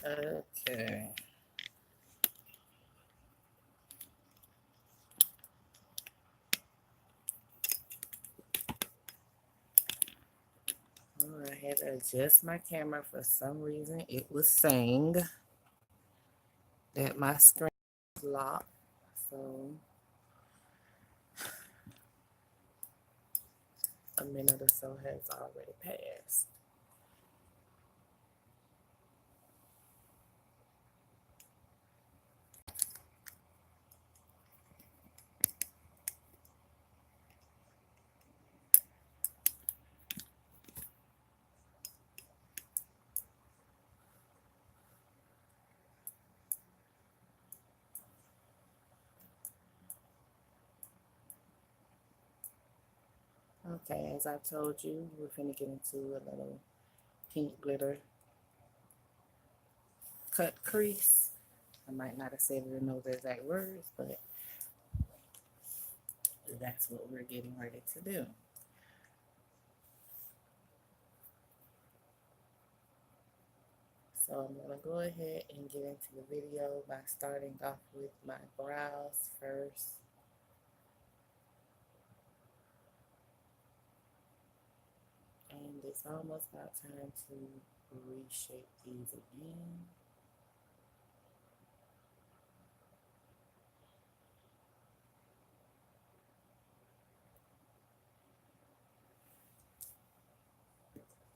Okay. I had to adjust my camera for some reason. It was saying that my screen was locked. So a minute or so has already passed. Okay, as I told you, we're finna get into a little pink glitter cut crease. I might not have said it in those exact words, but that's what we're getting ready to do. So I'm going to go ahead and get into the video by starting off with my brows first. And it's almost about time to reshape these again.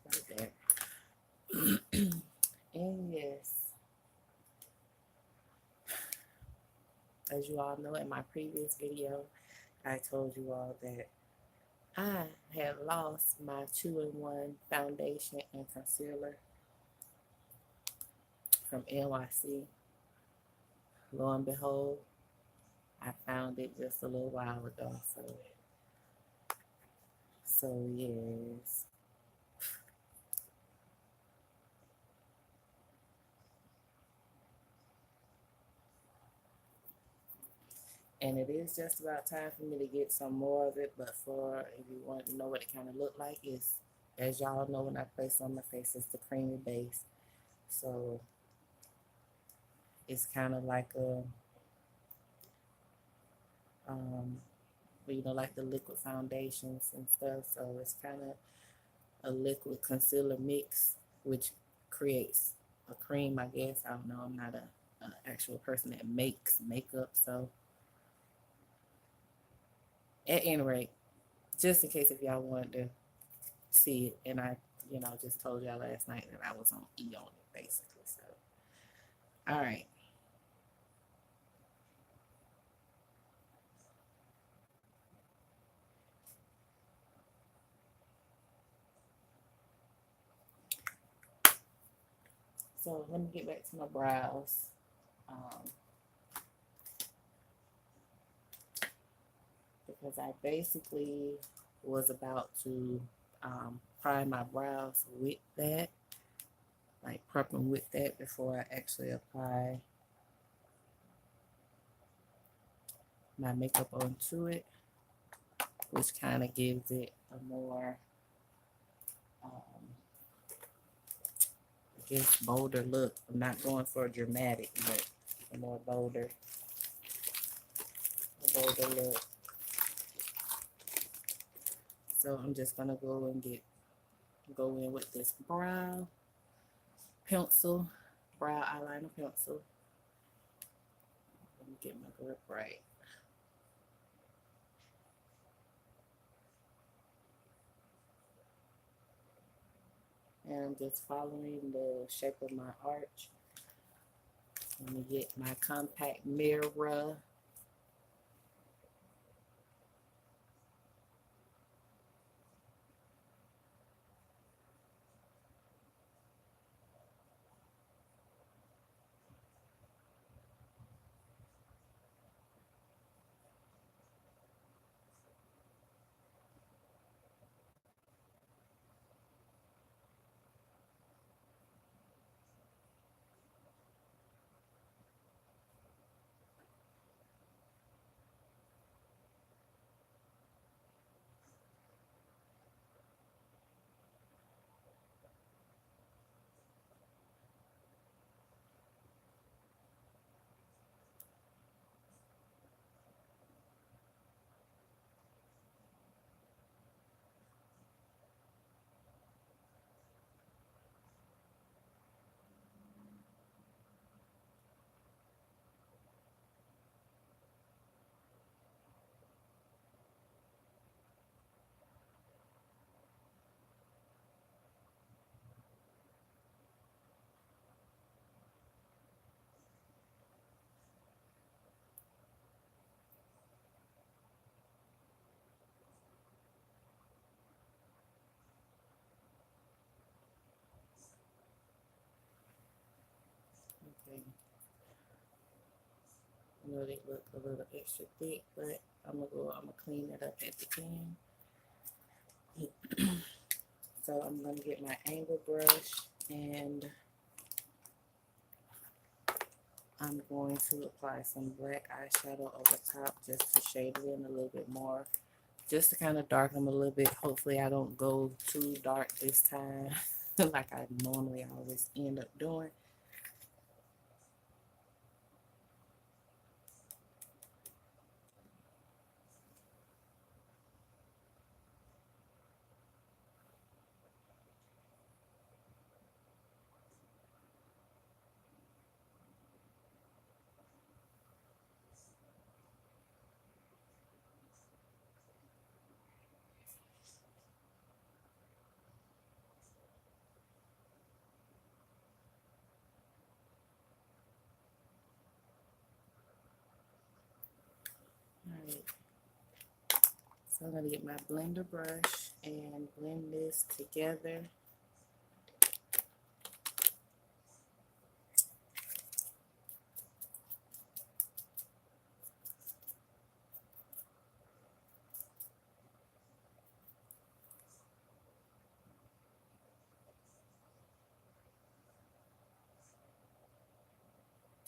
Right there. And yes, as you all know, in my previous video, I told you all that I had lost my 2-in-1 foundation and concealer from NYC. Lo and behold, I found it just a little while ago. So yes. And it is just about time for me to get some more of it. But for if you want to know what it kind of looked like, is as y'all know, when I place on my face, it's the creamy base. So it's kind of like a like the liquid foundations and stuff. So it's kind of a liquid concealer mix, which creates a cream, I guess. I don't know. I'm not a actual person that makes makeup. So at any rate, just in case if y'all wanted to see it, and I, just told y'all last night that I was on E on it, basically. So, all right. So let me get back to my brows. Um, because I basically was about to prime my brows with that, like prep them with that before I actually apply my makeup onto it, which kind of gives it a more, I guess, bolder look. I'm not going for a dramatic, but a more bolder look. So I'm just gonna go in with this brow pencil, brow eyeliner pencil. Let me get my grip right. And I'm just following the shape of my arch. Let me get my compact mirror. I know they look a little extra thick, but I'm gonna clean it up at the end. So I'm gonna get my angle brush and I'm going to apply some black eyeshadow over top just to shade it in a little bit more. Just to kind of darken them a little bit. Hopefully I don't go too dark this time like I normally always end up doing. Alright, so I'm going to get my blender brush and blend this together.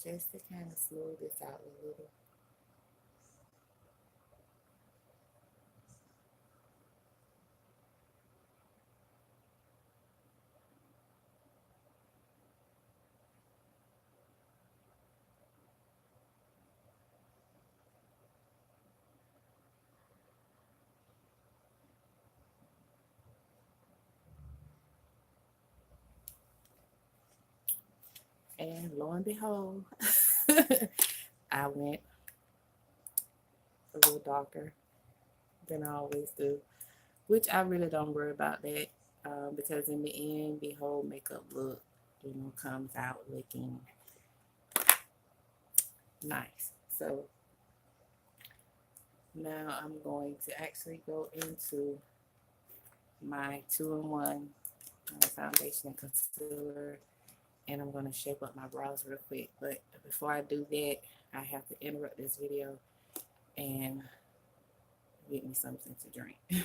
Just to kind of smooth this out a little. And lo and behold, I went a little darker than I always do, which I really don't worry about that because in the end, the whole makeup look, comes out looking nice. So now I'm going to actually go into my 2-in-1 foundation and concealer, and I'm going to shape up my brows real quick. But before I do that, I have to interrupt this video and get me something to drink. Right.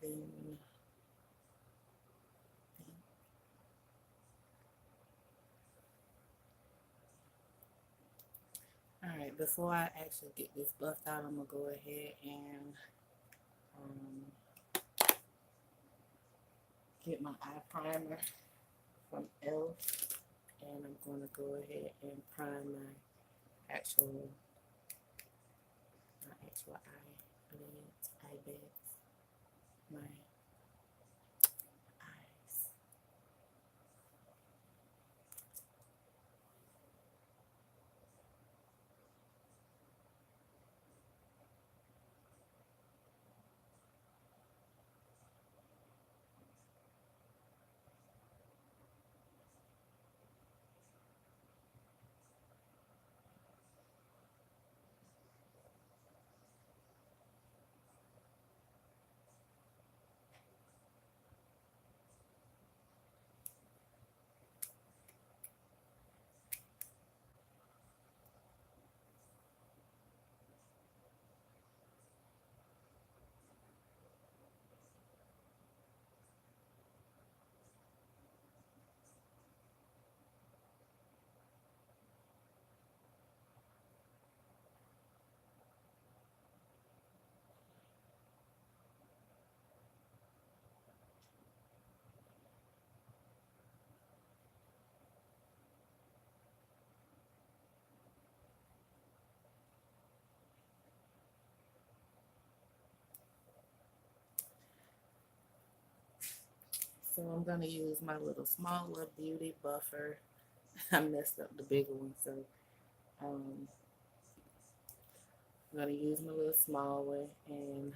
Then, all right, before I actually get this buffed out, I'm gonna go ahead and get my eye primer from Elf, and I'm gonna go ahead and prime my actual eyelids, my eyes. So I'm gonna use my little small little beauty buffer. I messed up the bigger one, so um, I'm gonna use my little small one and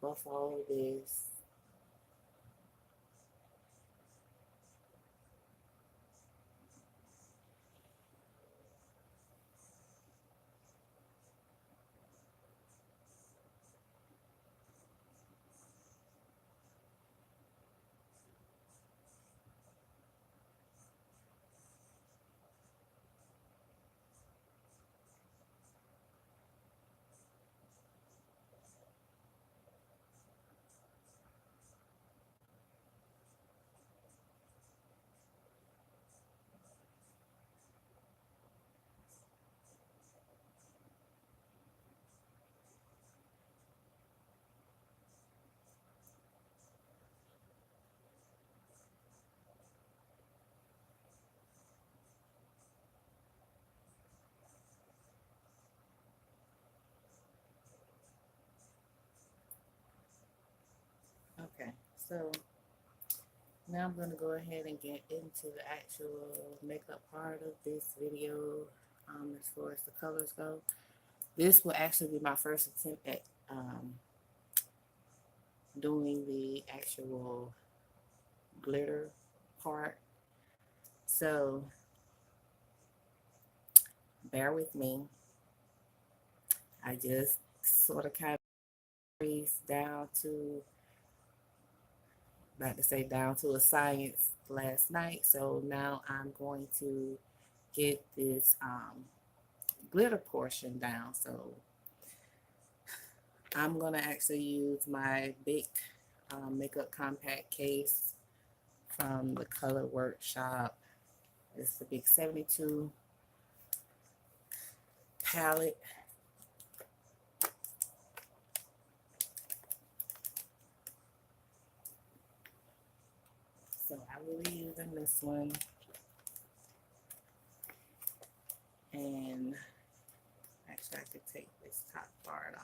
buff all of this. Okay, so now I'm gonna go ahead and get into the actual makeup part of this video. As far as the colors go, this will actually be my first attempt at doing the actual glitter part. So bear with me. I just sort of kind of crease down to, about to say down to a science last night. So now I'm going to get this glitter portion down. So I'm going to actually use my big makeup compact case from the Color Workshop. It's the big 72 palette. So I will be using this one. And actually I could take this top part off.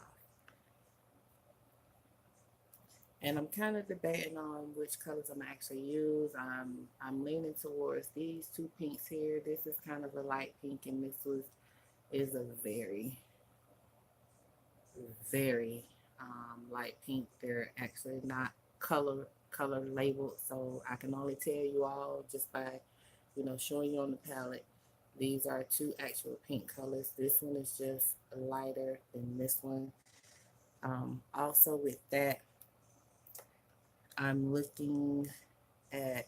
And I'm kind of debating on which colors I'm actually use. I'm leaning towards these two pinks here. This is kind of a light pink, and this is a very, very light pink. They're actually not color labeled, so I can only tell you all just by, showing you on the palette. These are two actual pink colors. This one is just lighter than this one. Also with that, I'm looking at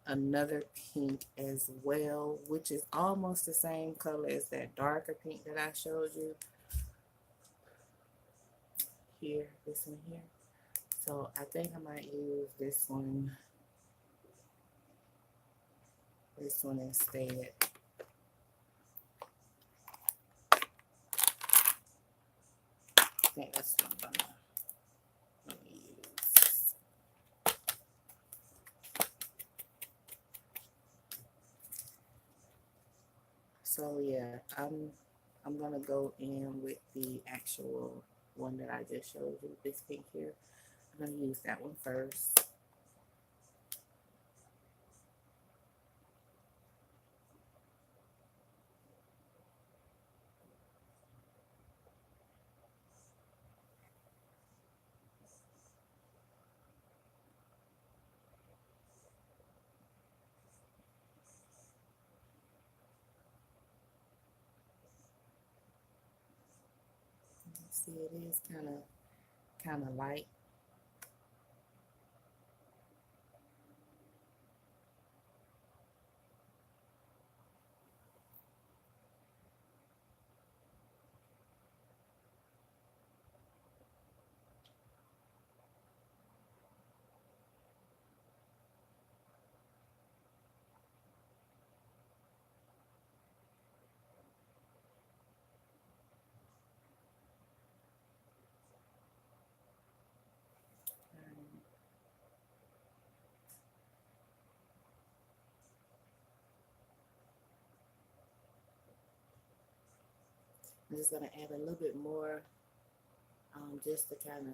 another pink as well, which is almost the same color as that darker pink that I showed you. here, this one here. So I think I might use this one instead. I think that's what I'm gonna use. So yeah, I'm gonna go in with the actual one that I just showed you, this pink here. I'm gonna use that one first. See, it is kind of light. I'm just gonna add a little bit more, just to kind of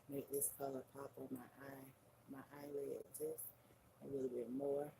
make this color pop on my eyelid just a little bit more.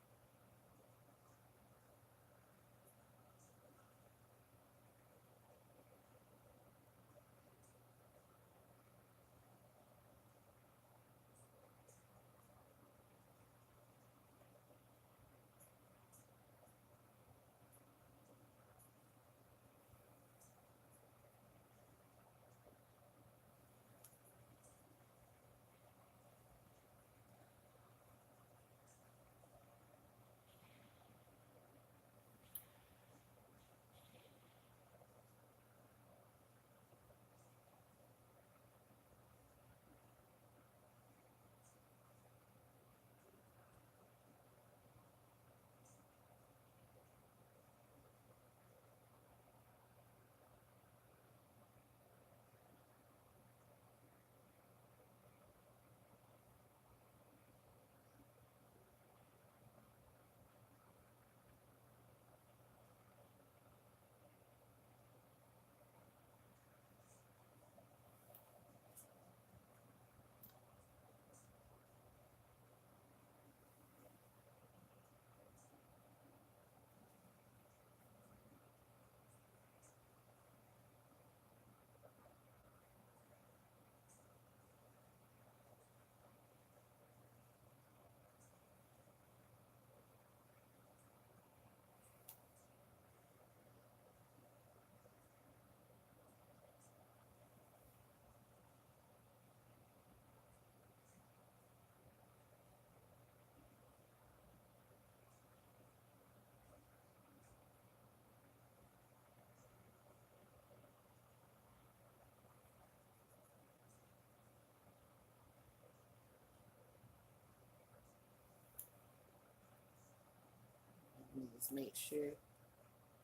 Let me just make sure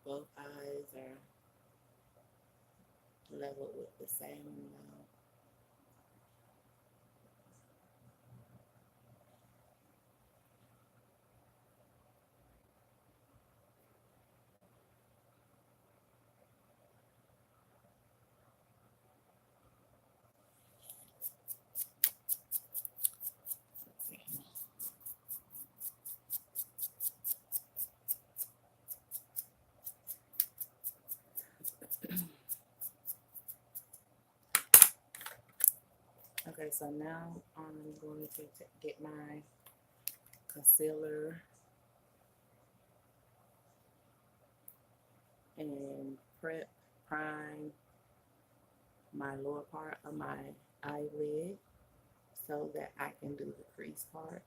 both eyes are level with the same amount. Okay, so now I'm going to get my concealer and prime my lower part of my eyelid so that I can do the crease part.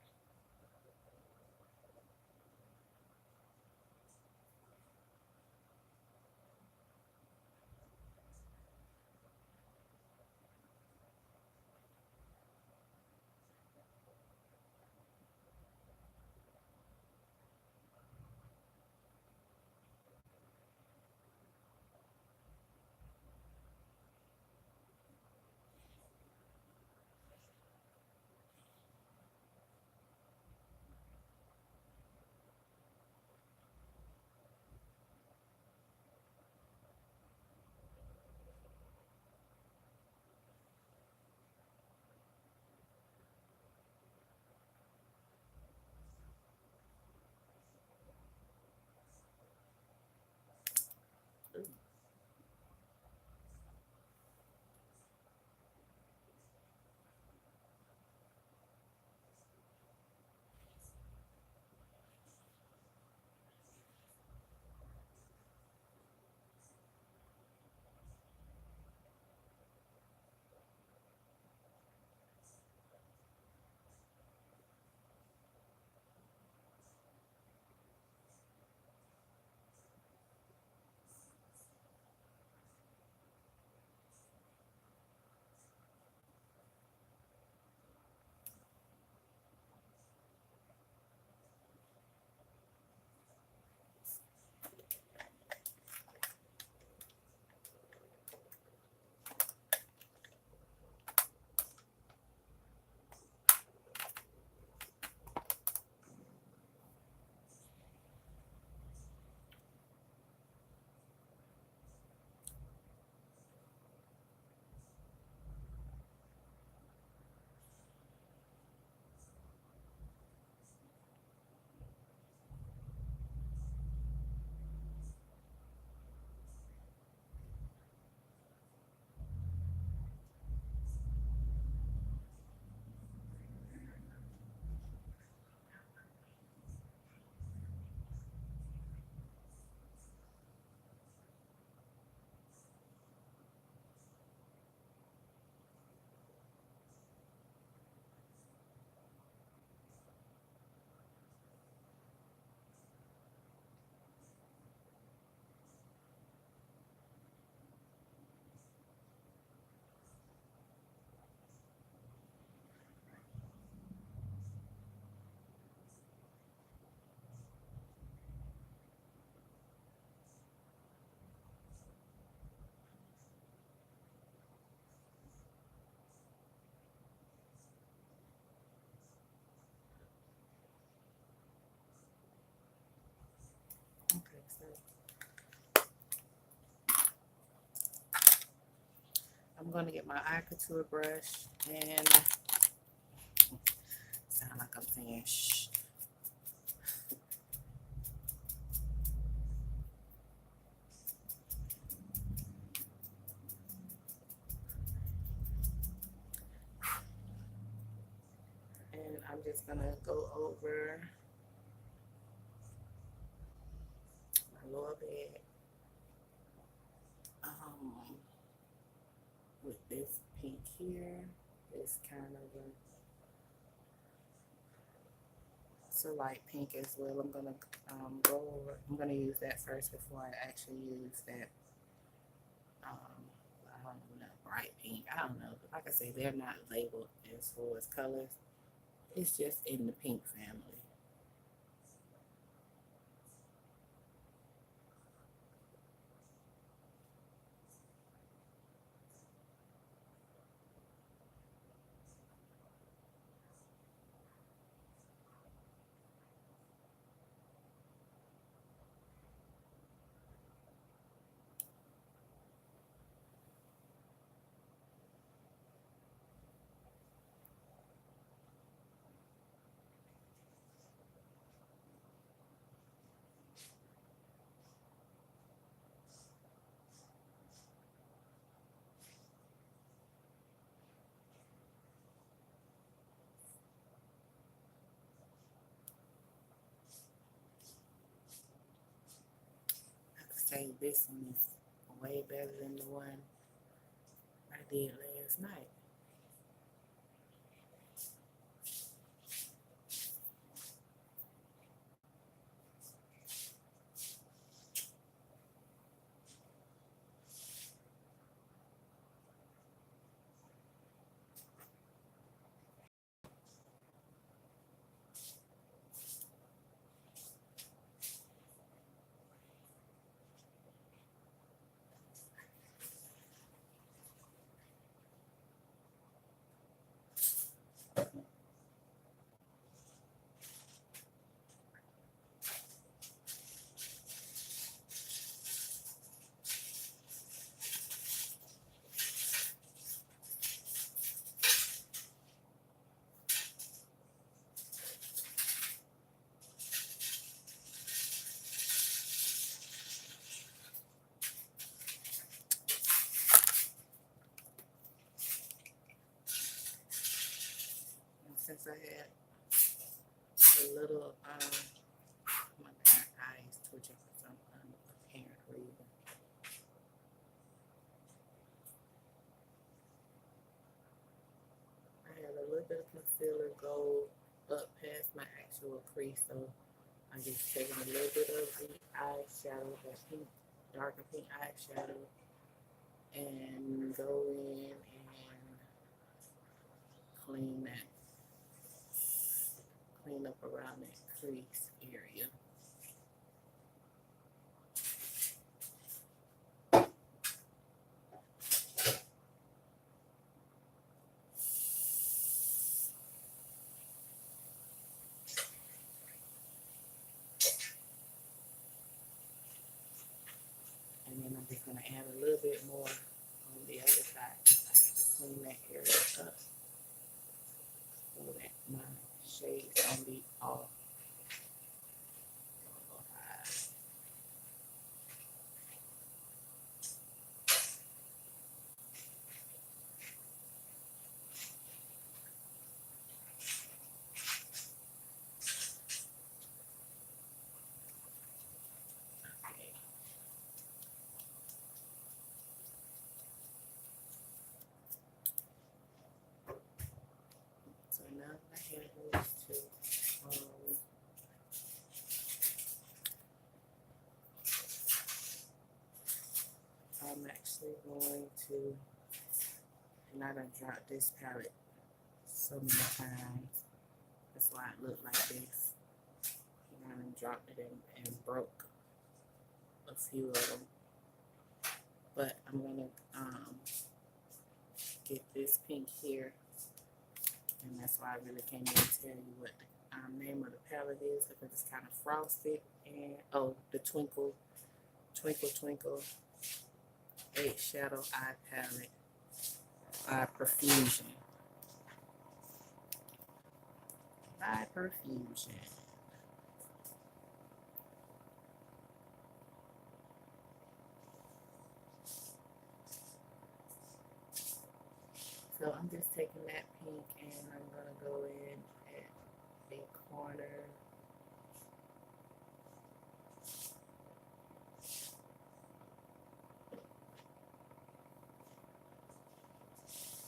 I'm going to get my eye contour brush and sound like I'm saying shh. And I'm just going to go over my lower bed with this pink here. It's kind of a light pink as well. I'm gonna go over. I'm gonna use that first before I actually use that. I don't know, bright pink. I don't know. Like I say, they're not labeled as far as colors. It's just in the pink family. Say this one is way better than the one I did last night. Since I had a little, my eyes twitching for some apparent reason. I had a little bit of concealer go up past my actual crease, so I'm just taking a little bit of the eyeshadow, that pink, darker pink eyeshadow, and go in and clean up around that crease area. And then I'm just going to add a little bit more on the other side. I have to clean that area up so that my shades don't be off. So now I have those two. I'm actually going to, and I done dropped this palette so many times. That's why it looked like this. And I done dropped it and broke a few of them. But I'm gonna get this pink here, and that's why I really can't even tell you what the name of the palette palette is because it's kind of frosted. And oh, the Twinkle Twinkle 8 Shadow Eye Palette by Perfusion. By Perfusion. So I'm just taking that pink and I'm going to go in at the corner.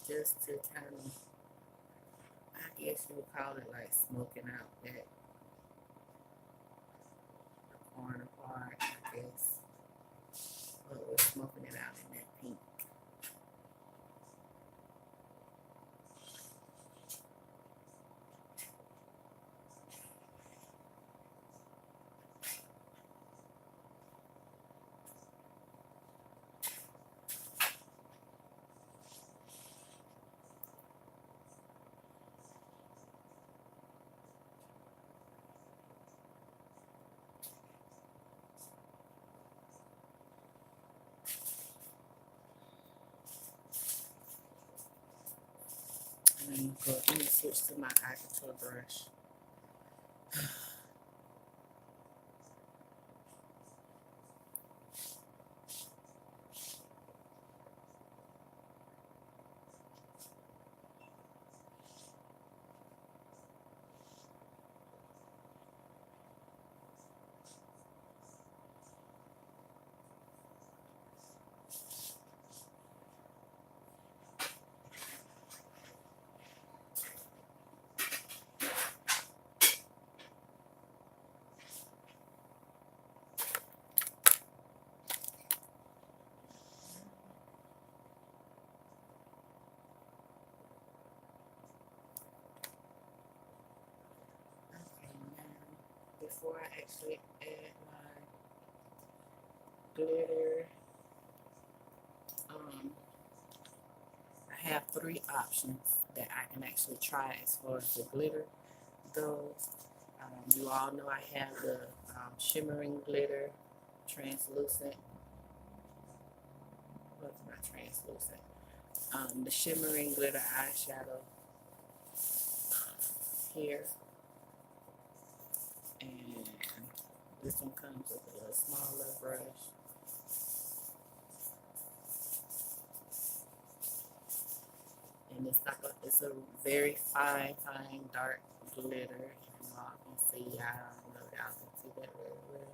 Just to kind of, I guess you would call it like smoking out that corner part, I guess. But we're smoking it out in that pink. And let me switch to my eye contour brush. Okay, now before I actually add my glitter, I have 3 options that I can actually try as far as the glitter goes. You all know I have the shimmering glitter, translucent. Well, it's not translucent. The shimmering glitter eyeshadow here, and this one comes with a little smaller brush. And it's a very fine dark glitter. If you all can see, I don't know if y'all can see that very well.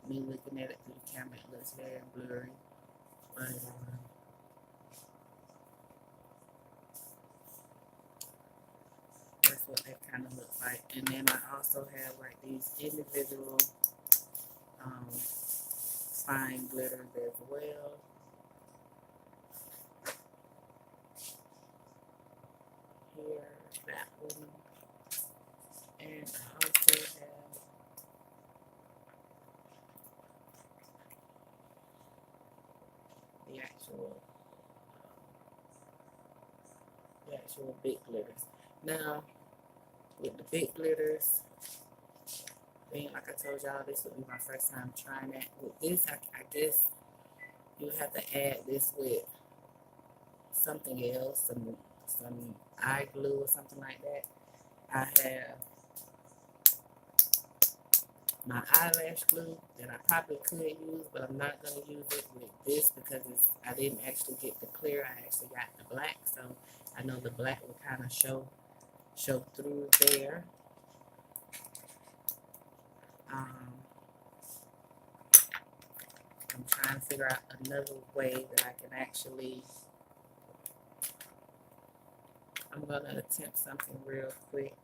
Me looking at it through the camera, it looks very blurry. But that's what that kind of looks like. And then I also have like these individual fine glitters as well. Here, that one. And I also have the actual big glitters. Now, with the big glitters, being like I told y'all, this would be my first time trying that. With this, I guess you have to add this with something else, some eye glue or something like that. I have my eyelash glue that I probably could use, but I'm not going to use it with this because I didn't actually get the clear. I actually got the black, so I know the black will kind of show through there. I'm trying to figure out another way that I can actually. I'm going to attempt something real quick,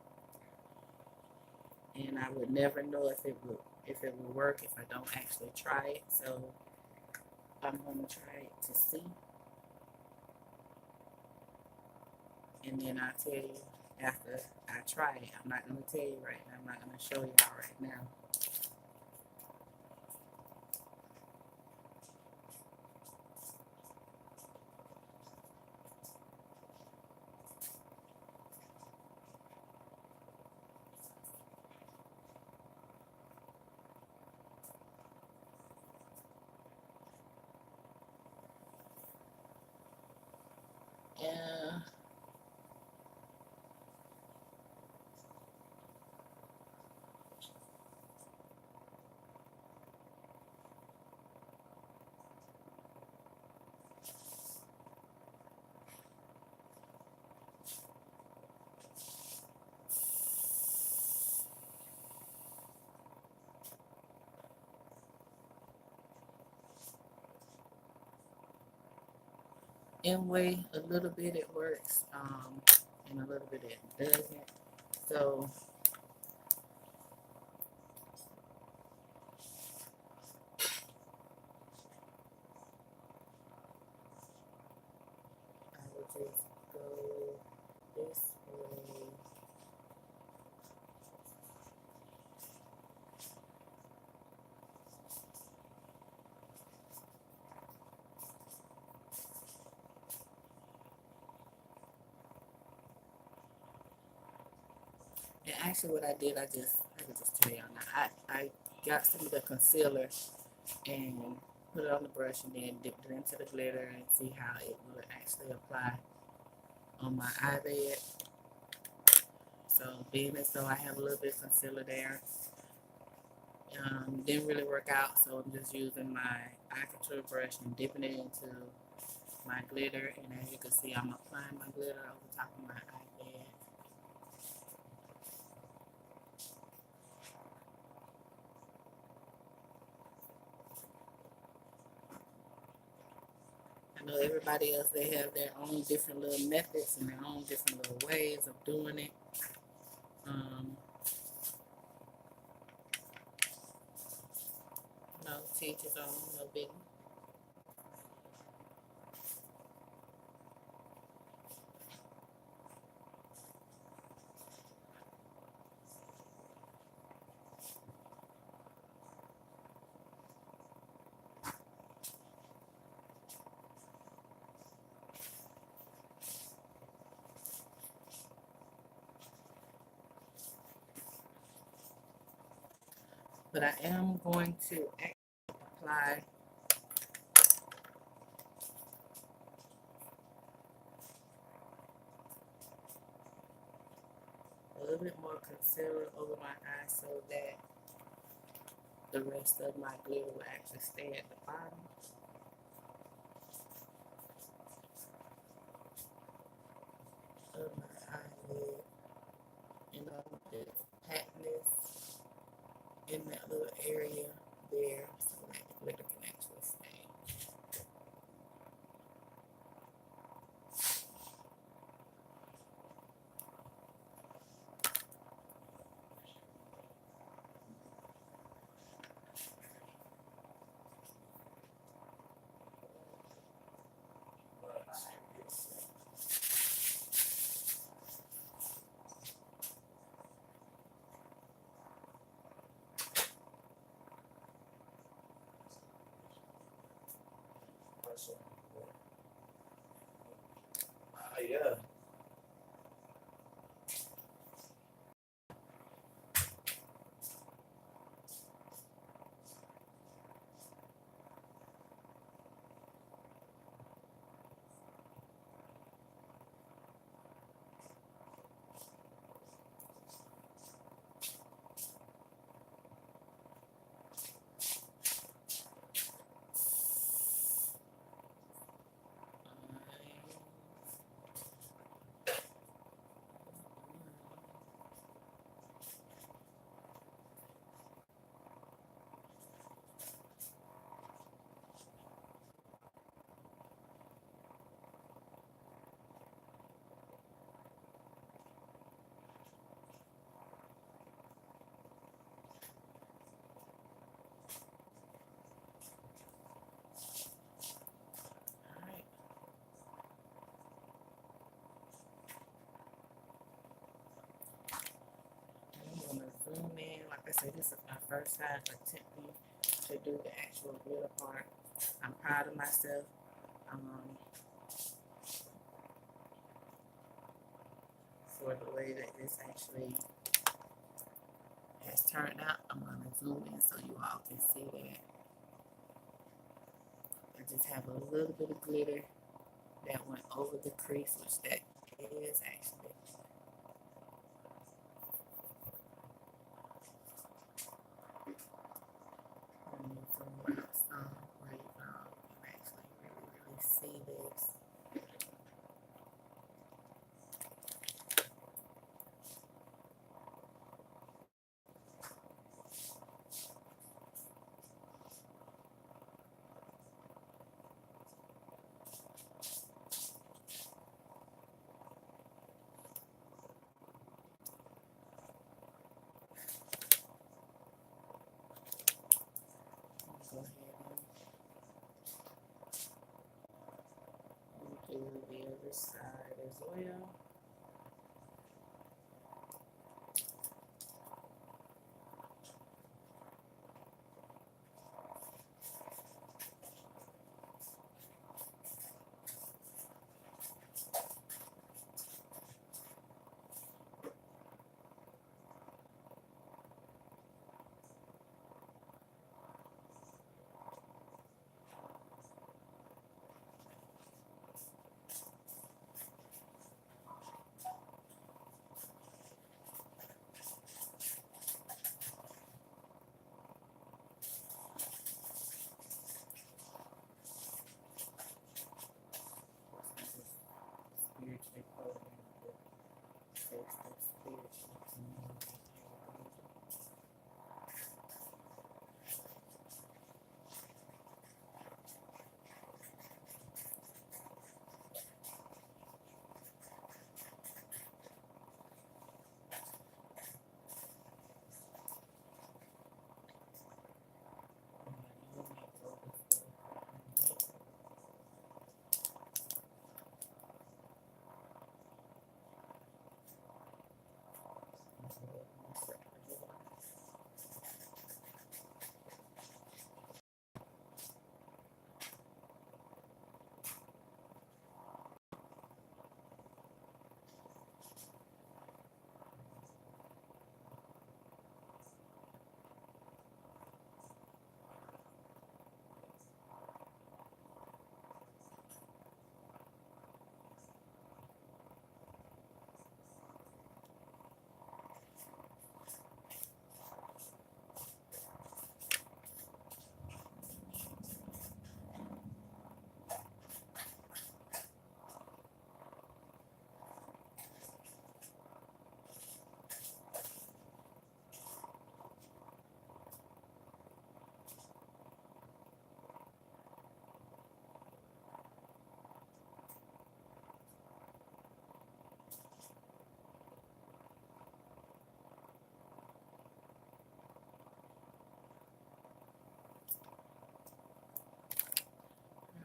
and I would never know if it would work if I don't actually try it. So I'm going to try it to see, and then I'll tell you after I try it. I'm not going to tell you right now. I'm not going to show y'all right now. in way. A little bit it works, and a little bit it doesn't. So I will just go this way. And actually, what I did, I can just tell y'all now. I got some of the concealer and put it on the brush, and then dipped it into the glitter and see how it will actually apply on my eyelid. So being as though I have a little bit of concealer there, didn't really work out. So I'm just using my eye contour brush and dipping it into my glitter. And as you can see, I'm applying my glitter over top of my eyelid. I know everybody else, they have their own different little methods and their own different little ways of doing it. No, teach his own, no big. But I am going to apply a little bit more concealer over my eyes so that the rest of my glitter will actually stay at the bottom. Of my eyelid. You know, just pat this in that little area there so that the glitter can actually stay. Yeah. Alright. I'm going to zoom in. Like I said, this is my first time attempting to do the actual glitter part. I'm proud of myself. For the way that this actually has turned out. I'm going to zoom in so you all can see that. I just have a little bit of glitter that went over the crease, which that is actually. Let me zoom out some where you can actually really see this. do the other side as well. Spiritually programmed to face the spiritual community.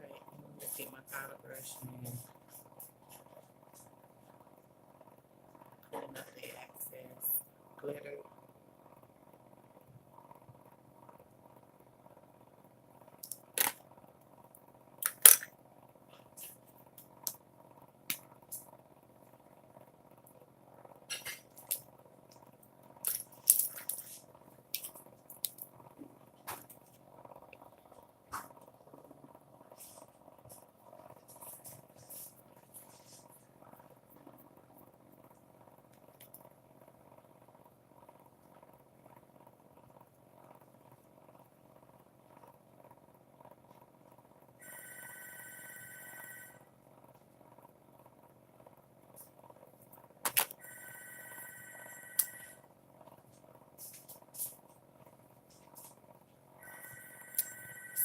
Alright, let's get my powder brush and clean up the excess glitter.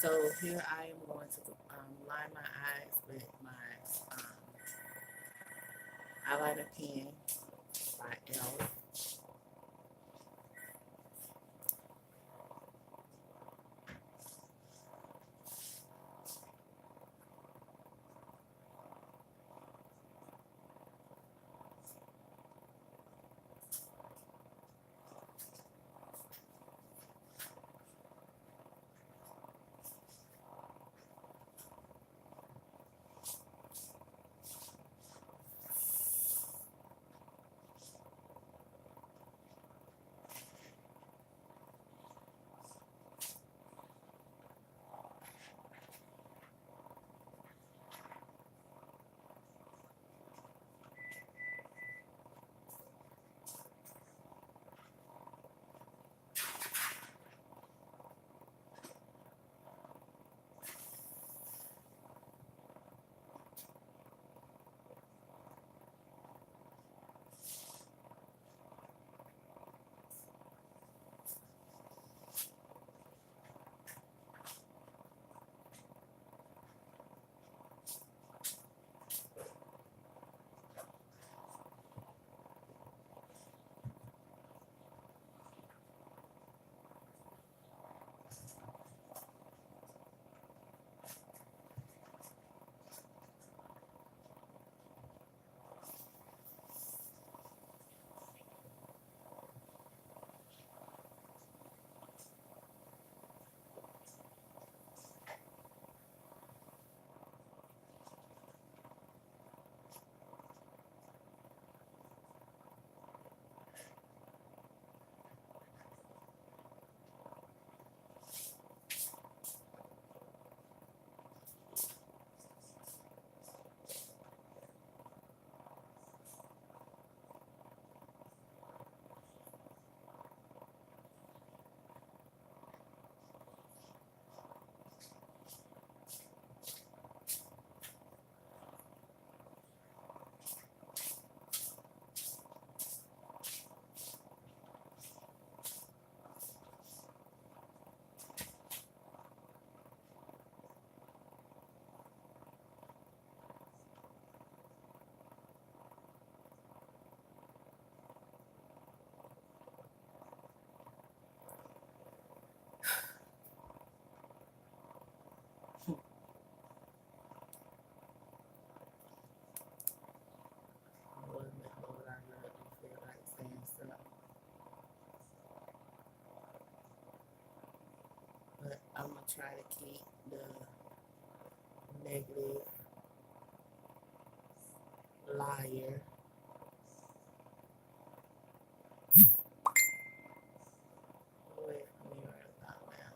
So here I am going to line my eyes with my eyeliner pen by Elle. I'm gonna try to keep the negative liar away from me right about now.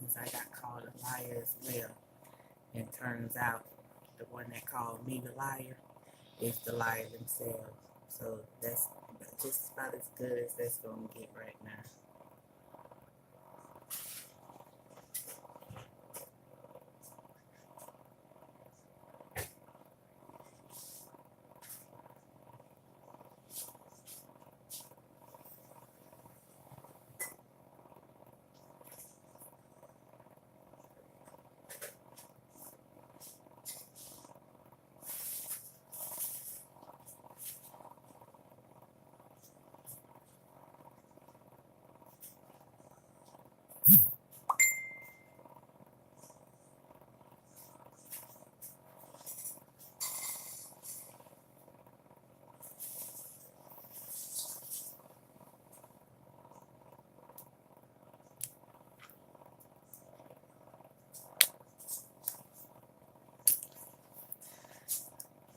Since I got called a liar as well, and turns out the one that called me the liar is the liar themselves. So that's just about as good as that's gonna get right now.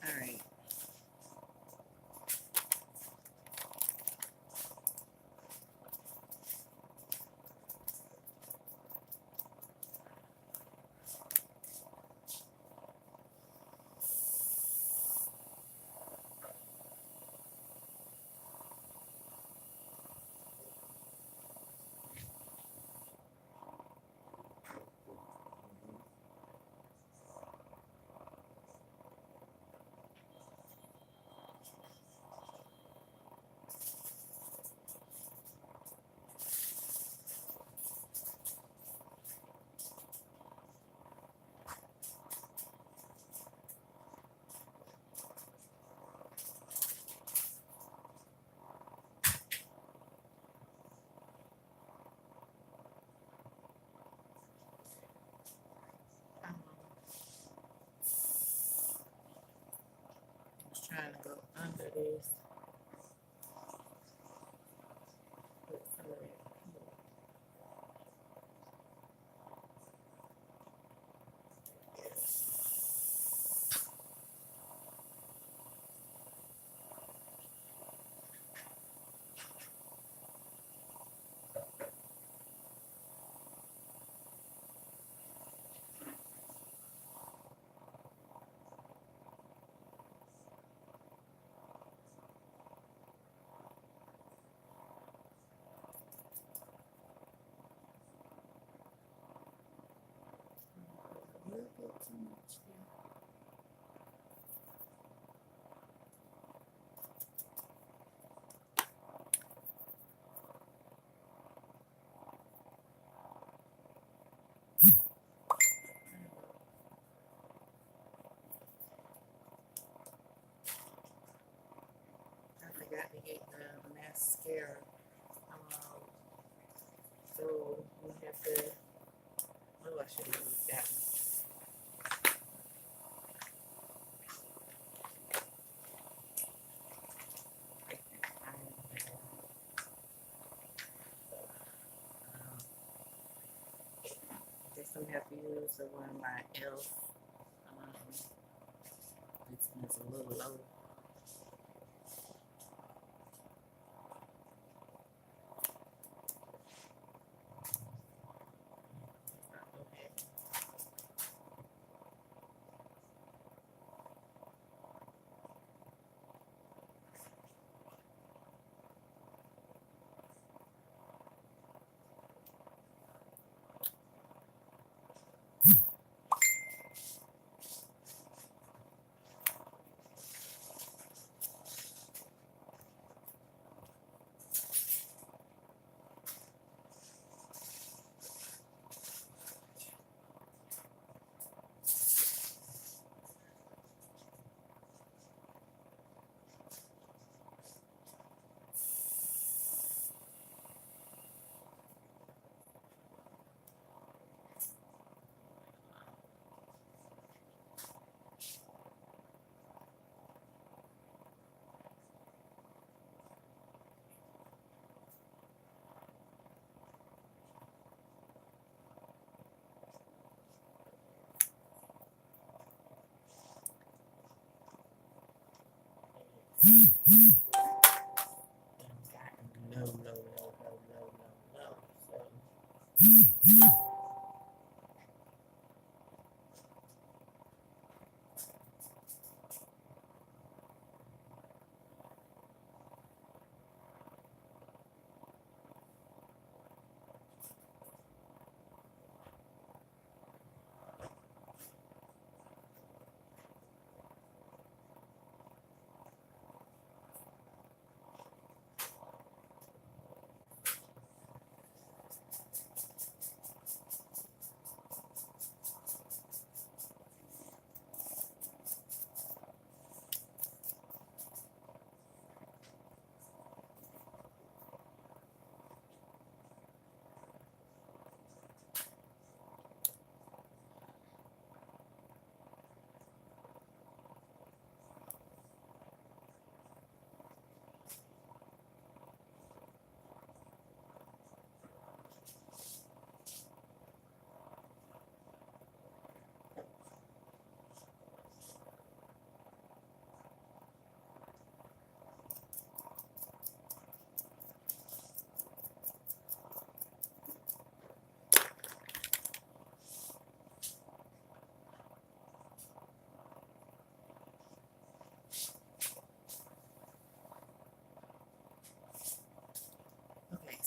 All right. Just trying to go under this. Put some of that. A little bit too much there. I forgot to get the mascara. So we have to. Oh, I should have used that one. Guess I'm gonna have to use the one by Elf. It's a little low. Okay.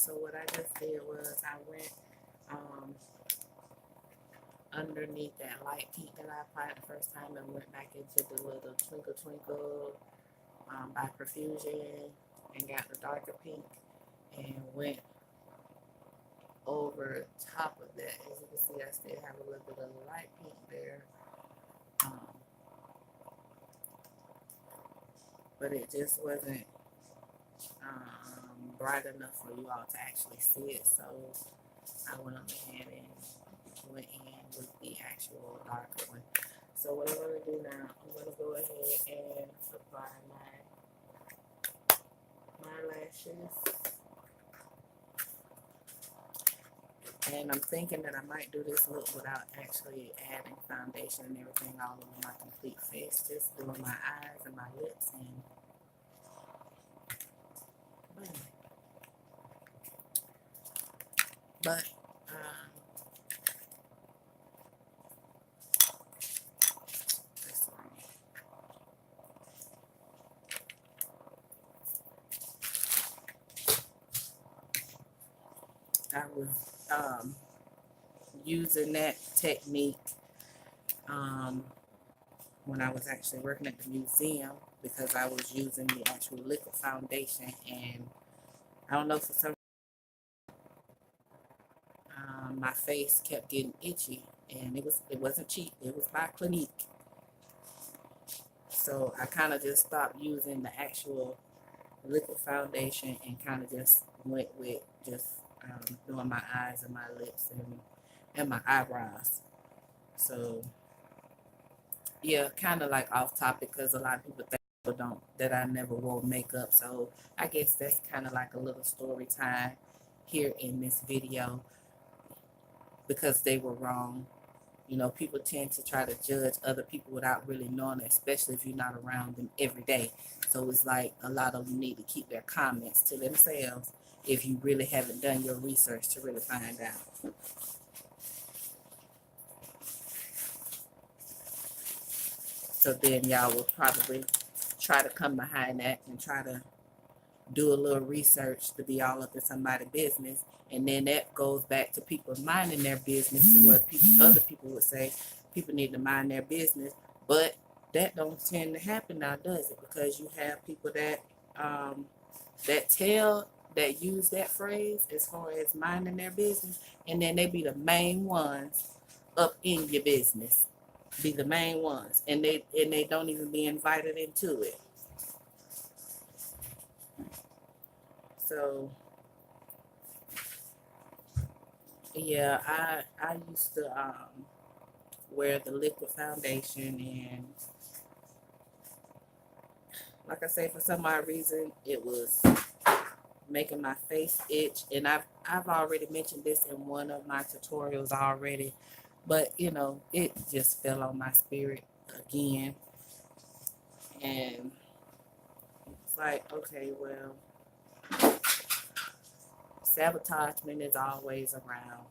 So what I just did was I went underneath that light pink that I applied the first time and went back into the little Twinkle Twinkle by Profusion and got the darker pink and went over top of that. As you can see, I still have a little bit of light pink there. But it just wasn't bright enough for you all to actually see it. So I went on ahead and went in with the actual darker one. So what I'm going to do now, I'm going to go ahead and apply my lashes. And I'm thinking that I might do this look without actually adding foundation and everything all over my complete face. Just doing my eyes and my lips and boom. But that's wrong. I was using that technique when I was actually working at the museum, because I was using the actual liquid foundation, and I don't know, for some my face kept getting itchy, and it wasn't cheap. It was by Clinique. So I kind of just stopped using the actual liquid foundation and kind of just went with just doing my eyes and my lips and my eyebrows. So yeah, kind of like off topic, because a lot of people think that I never wore makeup. So I guess that's kind of like a little story time here in this video, because they were wrong. You know, people tend to try to judge other people without really knowing it, especially if you're not around them every day. So it's like a lot of them need to keep their comments to themselves if you really haven't done your research to really find out. So then y'all will probably try to come behind that and try to do a little research to be all up in somebody's business. And then that goes back to people minding their business, to what other people would say. People need to mind their business. But that don't tend to happen now, does it? Because you have people that that use that phrase as far as minding their business, and then they be the main ones up in your business. Be the main ones, and they don't even be invited into it. So yeah, I used to wear the liquid foundation, and like I say, for some odd reason it was making my face itch. And I've already mentioned this in one of my tutorials already, but you know, it just fell on my spirit again, and it's like, okay, well, sabotagement is always around.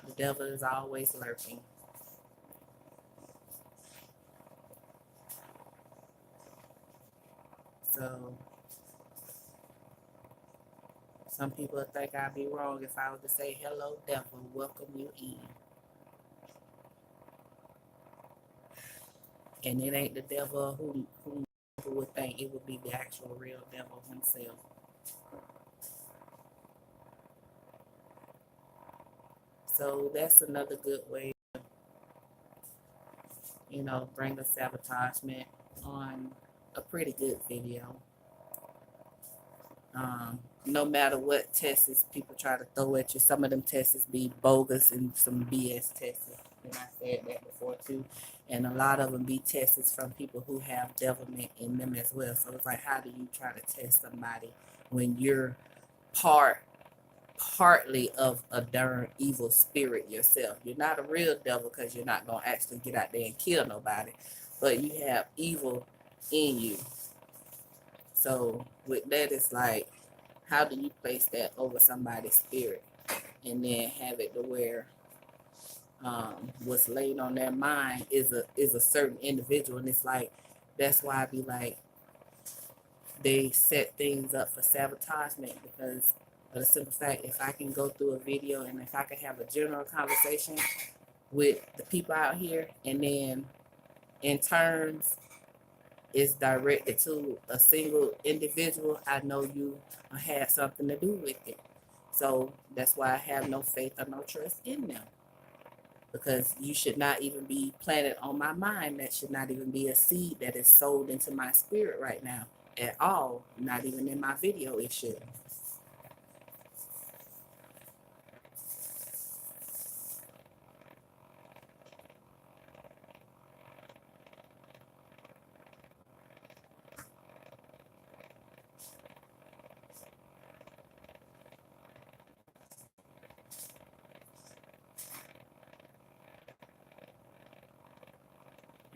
The devil is always lurking. So some people think I'd be wrong if I was to say, hello, devil, welcome you in. And it ain't the devil who people would think. It would be the actual real devil himself. So that's another good way to, you know, bring the sabotagement on a pretty good video. No matter what tests people try to throw at you, some of them tests be bogus and some BS tests. And I said that before too. And a lot of them be tests from people who have devilment in them as well. So it's like, how do you try to test somebody when you're partly of a darn evil spirit yourself? You're not a real devil, because you're not going to actually get out there and kill nobody, but you have evil in you. So with that, it's like, how do you place that over somebody's spirit and then have it to where what's laid on their mind is a certain individual? And it's like, that's why I be like, they set things up for sabotagement, because But the simple fact, if I can go through a video and if I can have a general conversation with the people out here, and then in turns is directed to a single individual, I know you had something to do with it. So that's why I have no faith or no trust in them. Because you should not even be planted on my mind. That should not even be a seed that is sold into my spirit right now at all. Not even in my video, it should.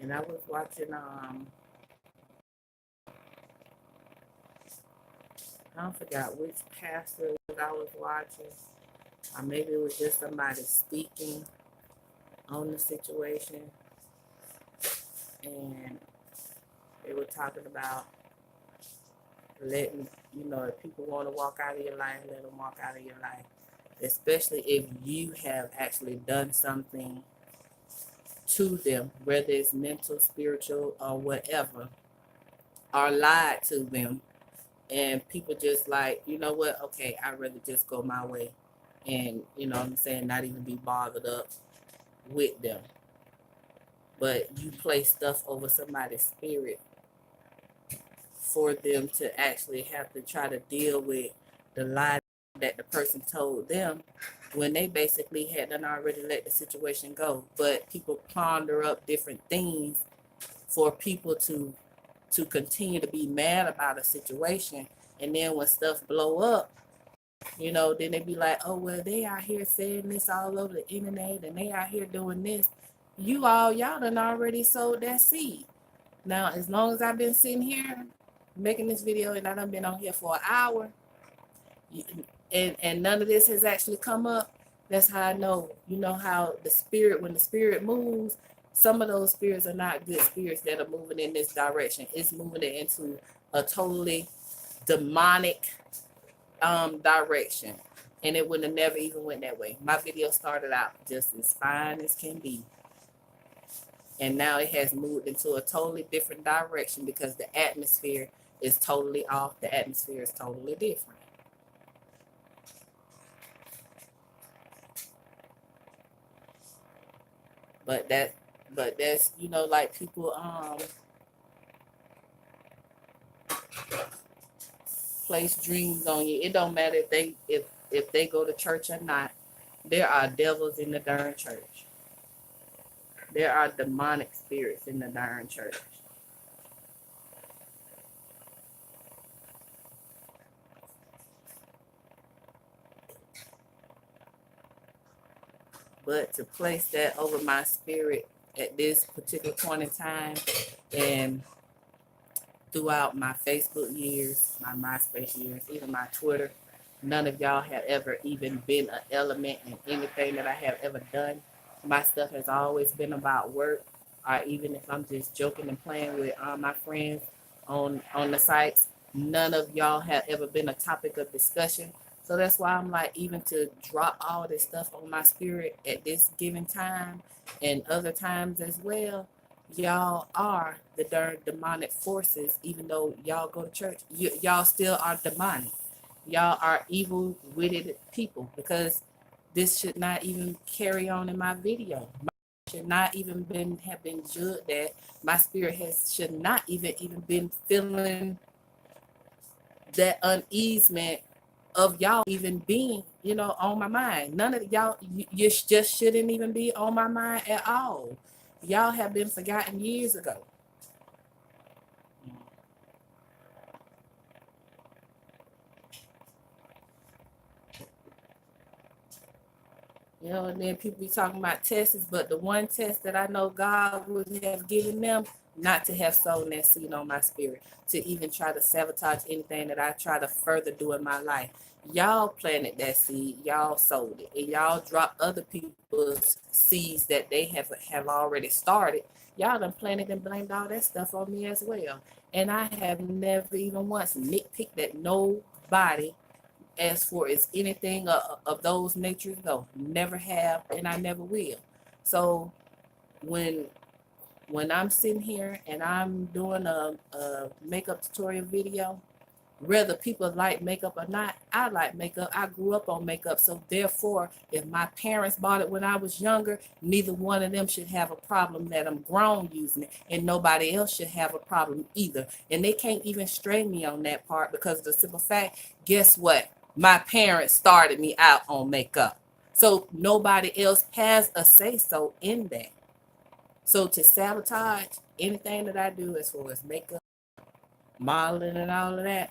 And I was watching, I don't forgot which pastor I was watching, or maybe it was just somebody speaking on the situation, and they were talking about letting, if people want to walk out of your life, let them walk out of your life, especially if you have actually done something to them, whether it's mental, spiritual, or whatever, or lied to them. And people just like, you know what, okay, I'd rather just go my way. And, what I'm saying, not even be bothered up with them. But you place stuff over somebody's spirit for them to actually have to try to deal with the lie that the person told them, when they basically had done already let the situation go. But people ponder up different things for people to continue to be mad about a situation. And then when stuff blow up, then they be like, oh, well, they out here saying this all over the internet and they out here doing this. Y'all done already sowed that seed. Now, as long as I've been sitting here making this video and I done been on here for an hour, and none of this has actually come up, that's how I know. You know how when the spirit moves, some of those spirits are not good spirits that are moving in this direction. It's moving it into a totally demonic direction. And it would have never even went that way. My video started out just as fine as can be. And now it has moved into a totally different direction because the atmosphere is totally off. The atmosphere is totally different. But that's, like people place dreams on you. It don't matter if they go to church or not. There are devils in the darn church. There are demonic spirits in the darn church. But to place that over my spirit at this particular point in time, and throughout my Facebook years, my MySpace years, even my Twitter, none of y'all have ever even been an element in anything that I have ever done. My stuff has always been about work, or even if I'm just joking and playing with my friends on the sites, none of y'all have ever been a topic of discussion. So that's why I'm like, even to drop all this stuff on my spirit at this given time and other times as well, y'all are the darn demonic forces. Even though y'all go to church, y'all still are demonic. Y'all are evil-witted people, because this should not even carry on in my video. Should not even have been judged at. My spirit should not even been feeling that uneasement of y'all even being, on my mind. None of y'all, you just shouldn't even be on my mind at all. Y'all have been forgotten years ago. And then people be talking about tests, but the one test that I know God would have given them, not to have sown that seed on my spirit, to even try to sabotage anything that I try to further do in my life. Y'all planted that seed, y'all sowed it, and y'all dropped other people's seeds that they have already started. Y'all done planted and blamed all that stuff on me as well. And I have never even once nitpicked at nobody as for as anything of those natures, no, never have, and I never will. So when I'm sitting here and I'm doing a makeup tutorial video, whether people like makeup or not, I like makeup. I grew up on makeup. So therefore, if my parents bought it when I was younger, neither one of them should have a problem that I'm grown using it. And nobody else should have a problem either. And they can't even stray me on that part because of the simple fact, guess what? My parents started me out on makeup. So nobody else has a say-so in that. So to sabotage anything that I do as far as makeup, modeling and all of that,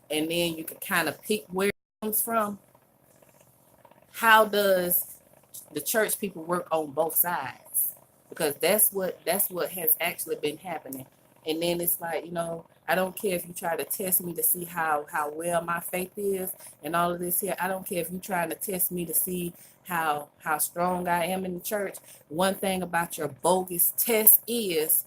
and then you can kind of pick where it comes from. How does the church people work on both sides? Because that's what has actually been happening. And then it's like, I don't care if you try to test me to see how well my faith is and all of this here. I don't care if you're trying to test me to see how strong I am in the church. One thing about your bogus test is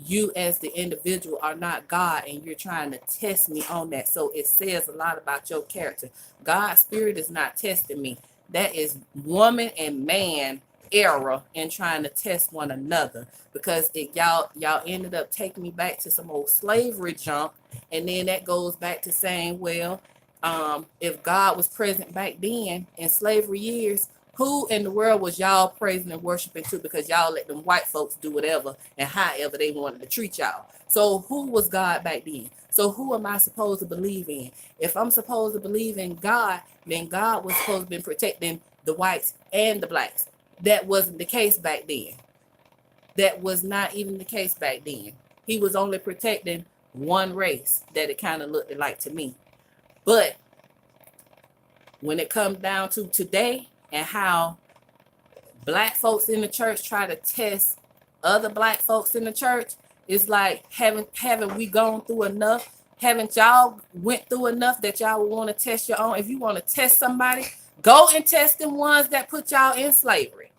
you as the individual are not God, and you're trying to test me on that. So it says a lot about your character. God's spirit is not testing me. That is woman and man error in trying to test one another, because y'all ended up taking me back to some old slavery junk. And then that goes back to saying, well, if God was present back then in slavery years, who in the world was y'all praising and worshiping to? Because y'all let them white folks do whatever and however they wanted to treat y'all. So who was God back then? So who am I supposed to believe in? If I'm supposed to believe in God, then God was supposed to be protecting the whites and the blacks. That wasn't the case back then. That was not even the case back then. He was only protecting one race that it kind of looked like to me. But when it comes down to today and how black folks in the church try to test other black folks in the church, it's like, haven't we gone through enough? Haven't y'all went through enough that y'all would want to test your own? If you want to test somebody, go and test them ones that put y'all in slavery.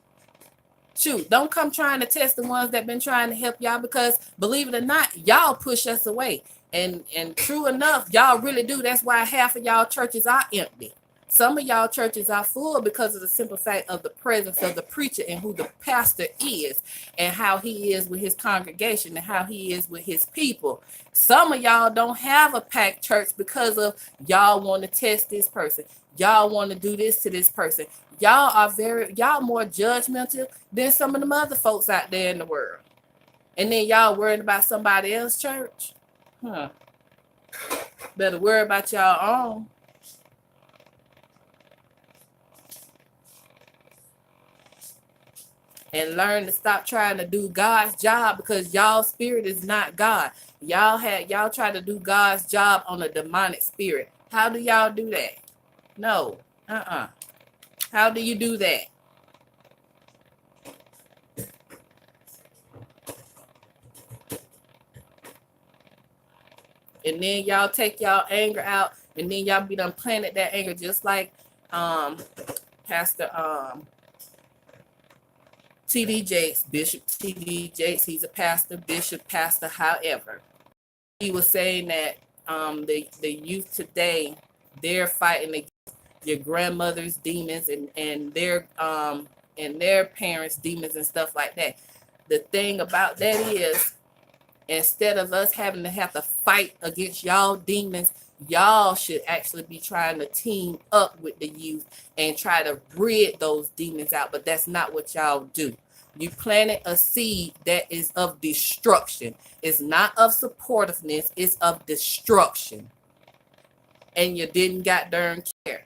Shoot, don't come trying to test the ones that been trying to help y'all, because believe it or not, y'all push us away. And true enough, y'all really do. That's why half of y'all churches are empty. Some of y'all churches are full because of the simple fact of the presence of the preacher and who the pastor is and how he is with his congregation and how he is with his people. Some of y'all don't have a packed church because of y'all want to test this person. Y'all want to do this to this person. Y'all more judgmental than some of them other folks out there in the world. And then y'all worried about somebody else's church. Better worry about y'all own. And learn to stop trying to do God's job, because y'all spirit is not God. Y'all try to do God's job on a demonic spirit. How do y'all do that? No. How do you do that? And then y'all take y'all anger out, and then y'all be done planted that anger, just like Pastor T.D. Jakes, Bishop T.D. Jakes. He's a pastor, bishop, pastor, however. He was saying that the youth today, they're fighting against your grandmother's demons and their parents' demons and stuff like that. The thing about that is, instead of us having to fight against y'all demons, y'all should actually be trying to team up with the youth and try to rid those demons out. But that's not what y'all do. You planted a seed that is of destruction. It's not of supportiveness, it's of destruction. And you didn't got darn care.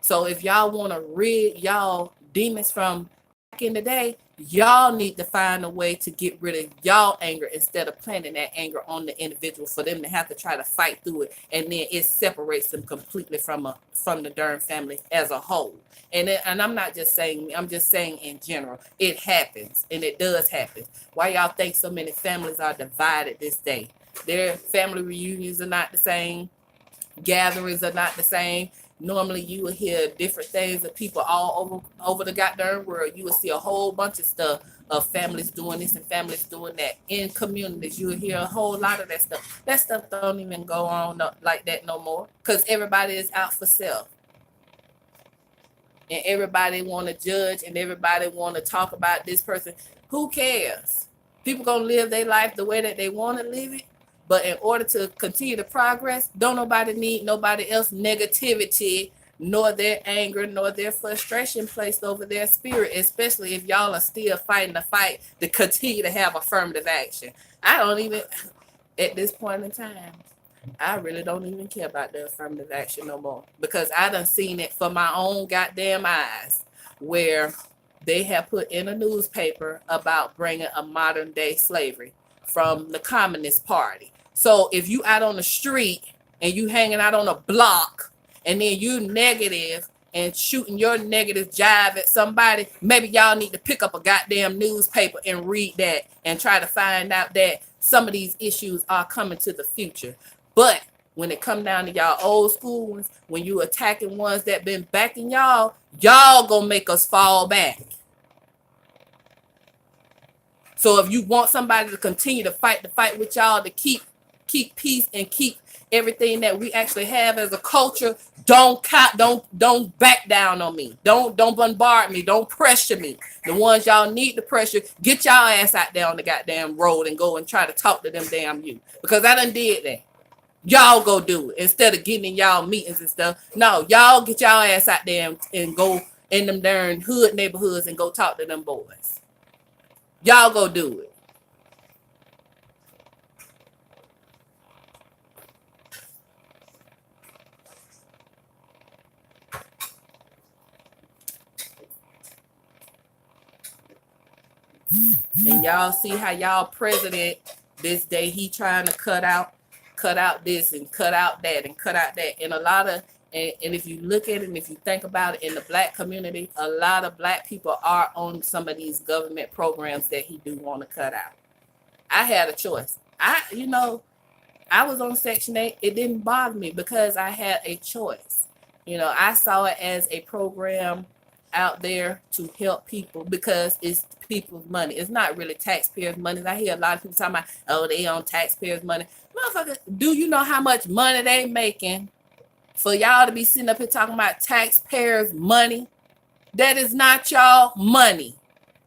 So if y'all want to rid y'all demons from back in the day, y'all need to find a way to get rid of y'all anger instead of planting that anger on the individual for them to have to try to fight through it, and then it separates them completely from the darn family as a whole. And I'm not just saying, I'm just saying in general, it happens, and it does happen. Why y'all think so many families are divided this day? Their family reunions are not the same, gatherings are not the same. Normally you will hear different things of people all over the goddamn world. You will see a whole bunch of stuff of families doing this and families doing that in communities. You will hear a whole lot of that stuff. That stuff don't even go on like that no more because everybody is out for self and everybody want to judge and everybody want to talk about this person. Who cares? People gonna live their life the way that they want to live it. But in order to continue to progress, don't nobody need nobody else negativity, nor their anger, nor their frustration placed over their spirit, especially if y'all are still fighting the fight to continue to have affirmative action. I don't even, at this point in time, I really don't even care about the affirmative action no more because I done seen it for my own goddamn eyes where they have put in a newspaper about bringing a modern day slavery from the Communist Party. So if you out on the street and you hanging out on a block and then you negative and shooting your negative jive at somebody, maybe y'all need to pick up a goddamn newspaper and read that and try to find out that some of these issues are coming to the future. But when it come down to y'all old school ones, when you attacking ones that been backing y'all gonna make us fall back. So if you want somebody to continue to fight the fight with y'all to keep peace and keep everything that we actually have as a culture, don't back down on me. Don't bombard me. Don't pressure me. The ones y'all need to pressure, get y'all ass out there on the goddamn road and go and try to talk to them damn you. Because I done did that. Y'all go do it instead of getting in y'all meetings and stuff. No, y'all get y'all ass out there and go in them darn hood neighborhoods and go talk to them boys. Y'all go do it. And y'all see how y'all president this day, he trying to cut out this and cut out that and cut out that. And a lot of, and if you look at it and if you think about it in the black community, a lot of black people are on some of these government programs that he do want to cut out. I had a choice. I was on Section 8. It didn't bother me because I had a choice. I saw it as a program out there to help people because it's people's money. It's not really taxpayers' money. I hear a lot of people talking about, oh, they on taxpayers' money. Motherfucker, do you know how much money they making for y'all to be sitting up here talking about taxpayers' money? That is not y'all money.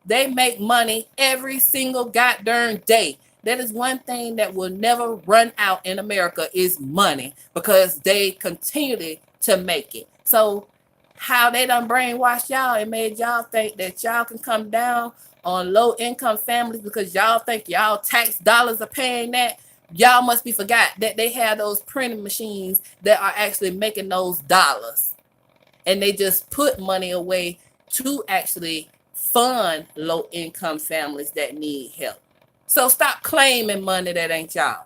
They make money every single goddamn day. That is one thing that will never run out in America is money because they continue to make it. So how they done brainwashed y'all and made y'all think that y'all can come down on low income families because y'all think y'all tax dollars are paying that. Y'all must be forgot that they have those printing machines that are actually making those dollars. And they just put money away to actually fund low income families that need help. So stop claiming money that ain't y'all's.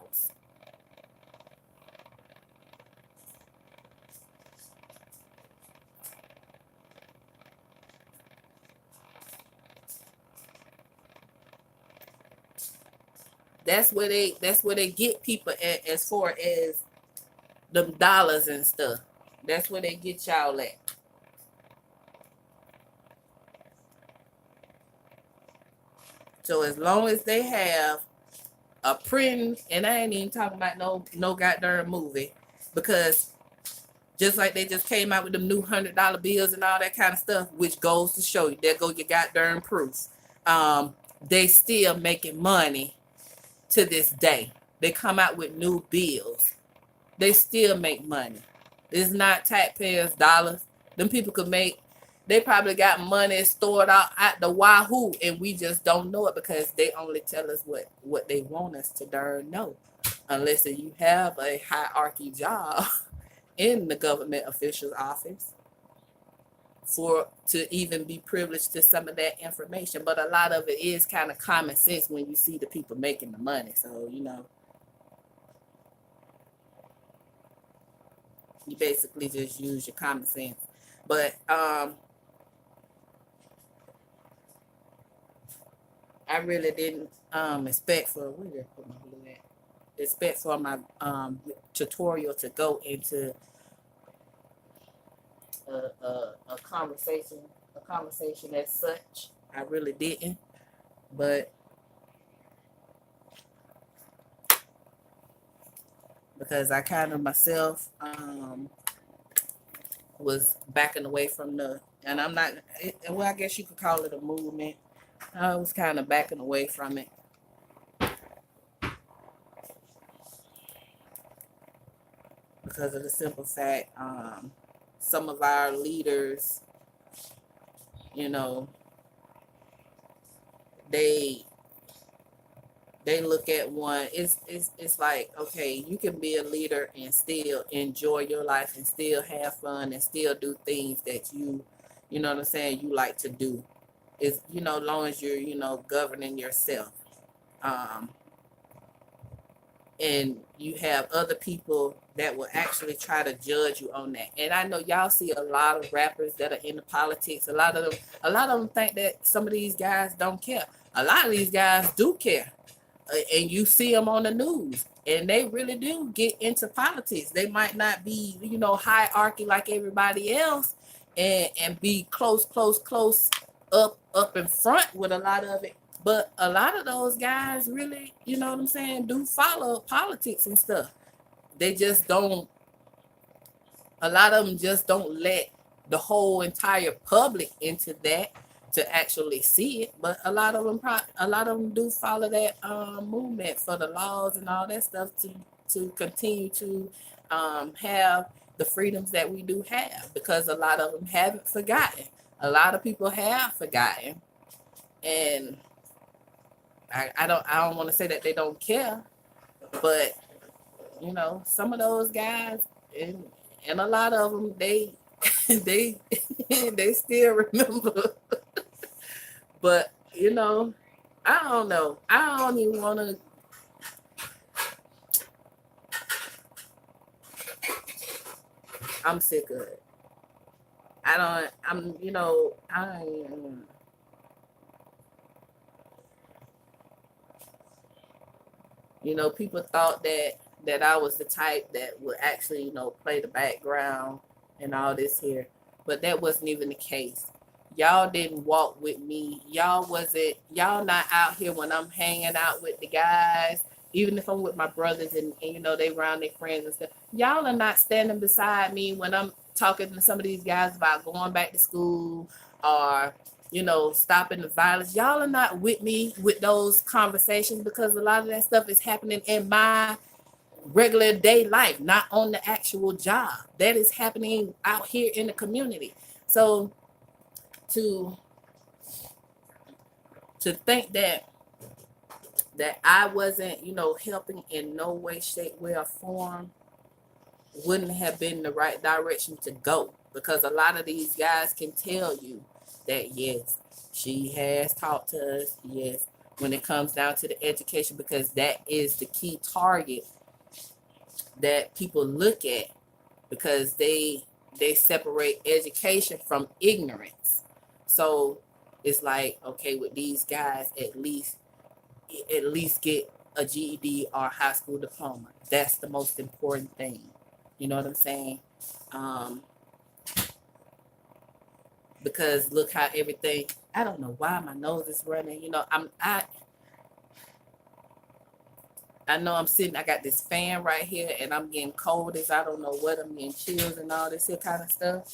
That's where they get people at as far as them dollars and stuff. That's where they get y'all at. So as long as they have a print, and I ain't even talking about no goddamn movie, because just like they just came out with them new $100 bills and all that kind of stuff, which goes to show you, there go your goddamn proof. They still making money to this day. They come out with new bills. They still make money. It's not taxpayers' dollars. Them people could make, they probably got money stored out at the wahoo, and we just don't know it because they only tell us what they want us to darn know. Unless you have a hierarchy job in the government official's office to even be privileged to some of that information. But a lot of it is kind of common sense when you see the people making the money. So, you basically just use your common sense. But I really didn't expect for my tutorial to go into a conversation as such. I really didn't, but because I kind of myself was backing away from and I'm not, well, I guess you could call it a movement. I was kind of backing away from it because of the simple fact, some of our leaders, you know, they look at one. It's like, okay, you can be a leader and still enjoy your life and still have fun and still do things that you know what I'm saying, you like to do. Is, as long as you're, governing yourself. Um, and you have other people that will actually try to judge you on that. And I know y'all see a lot of rappers that are into politics. A lot of them think that some of these guys don't care. A lot of these guys do care. And you see them on the news, and they really do get into politics. They might not be, hierarchy like everybody else, and be close up in front with a lot of it. But a lot of those guys really, you know what I'm saying, do follow politics and stuff. They just don't. A lot of them just don't let the whole entire public into that to actually see it. But a lot of them do follow that movement for the laws and all that stuff to continue to have the freedoms that we do have, because a lot of them haven't forgotten. A lot of people have forgotten, and I don't want to say that they don't care, but some of those guys, and a lot of them, they they they still remember. But I don't know. I don't even want to. I'm sick of it. I don't. I'm. I. People thought that I was the type that would actually, play the background and all this here. But that wasn't even the case. Y'all didn't walk with me. Y'all not out here when I'm hanging out with the guys, even if I'm with my brothers and they around their friends and stuff. Y'all are not standing beside me when I'm talking to some of these guys about going back to school, or stopping the violence. Y'all are not with me with those conversations, because a lot of that stuff is happening in my regular day life, not on the actual job. That is happening out here in the community. So to think that I wasn't, helping in no way, shape, way, or form wouldn't have been the right direction to go, because a lot of these guys can tell you that, yes, she has talked to us, yes, when it comes down to the education, because that is the key target that people look at, because they separate education from ignorance. So it's like, okay, with these guys, at least get a GED or high school diploma. That's the most important thing. You know what I'm saying? Because look how everything. I don't know why my nose is running. I know I'm sitting. I got this fan right here, and I'm getting cold as I don't know what. I'm getting chills and all this here kind of stuff.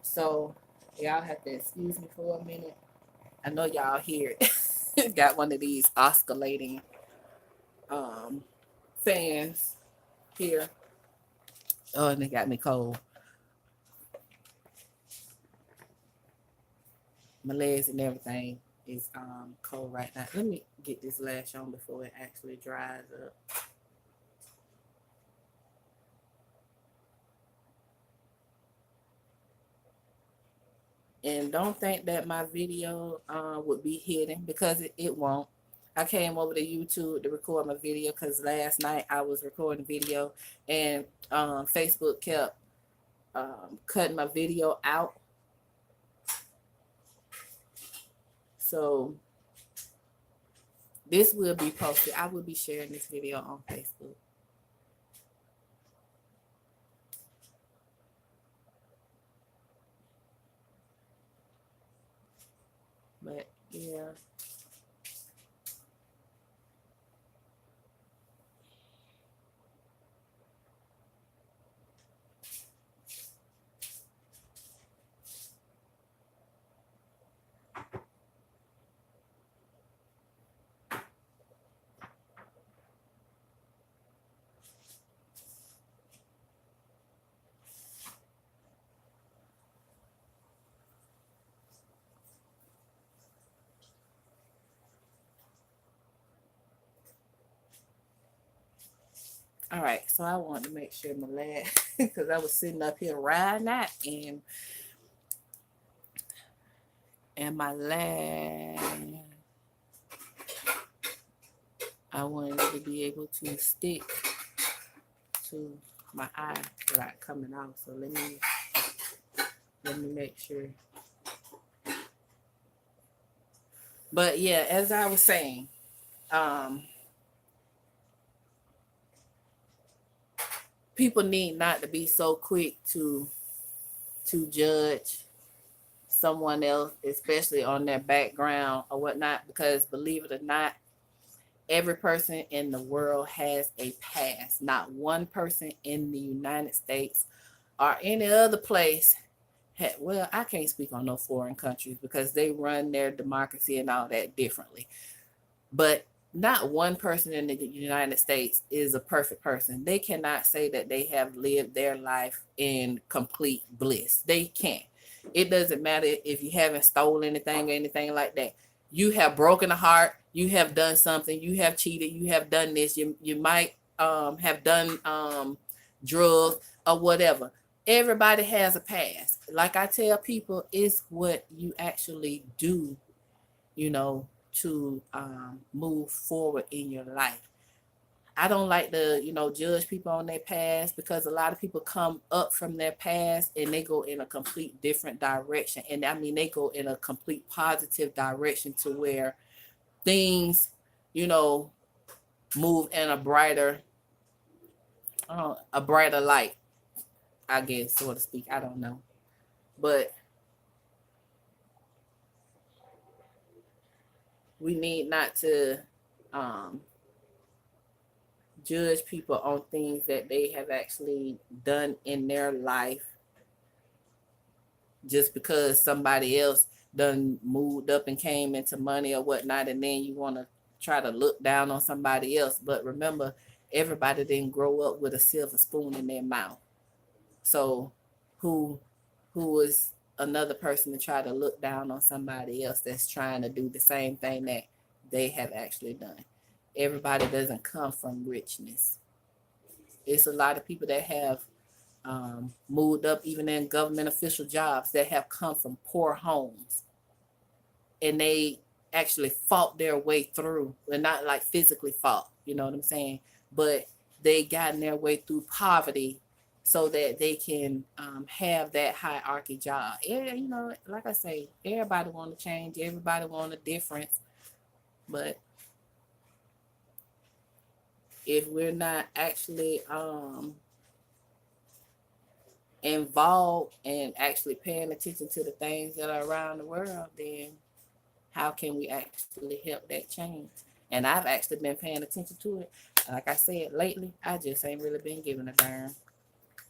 So y'all have to excuse me for a minute. I know y'all hear it. Got one of these oscillating fans here. Oh, and it got me cold. My legs and everything is cold right now. Let me get this lash on before it actually dries up. And don't think that my video would be hidden, because it won't. I came over to YouTube to record my video because last night I was recording video, and Facebook kept cutting my video out. So this will be posted. I will be sharing this video on Facebook. But yeah. All right, so I wanted to make sure my last, because I was sitting up here riding that, and my last, I wanted to be able to stick to my eye without coming out. So let me make sure. But yeah, as I was saying, um, people need not to be so quick to judge someone else, especially on their background or whatnot, because believe it or not, every person in the world has a past. Not one person in the United States or any other place well, I can't speak on no foreign countries because they run their democracy and all that differently. But not one person in the United States is a perfect person. They cannot say that they have lived their life in complete bliss. They can't. It doesn't matter if you haven't stolen anything or anything like that. You have broken a heart. You have done something. You have cheated. You have done this. You might have done drugs or whatever. Everybody has a past. Like I tell people, it's what you actually do, you know, to move forward in your life. I don't like to, judge people on their past because a lot of people come up from their past and they go in a complete different direction. And I mean, they go in a complete positive direction to where things, you know, move in a brighter light, I guess, so to speak. I don't know. But we need not to um, judge people on things that they have actually done in their life just because somebody else done moved up and came into money or whatnot, and then you want to try to look down on somebody else. But remember, everybody didn't grow up with a silver spoon in their mouth. So who who is another person to try to look down on somebody else that's trying to do the same thing that they have actually done? Everybody doesn't come from richness. It's a lot of people that have moved up even in government official jobs that have come from poor homes, and they actually fought their way through, and not like physically fought, you know what I'm saying, but they gotten their way through poverty so that they can have that hierarchy job. Yeah, like I say, everybody want to change, everybody want a difference, but if we're not actually involved and actually paying attention to the things that are around the world, then how can we actually help that change? And I've actually been paying attention to it. Like I said, lately, I just ain't really been giving a darn.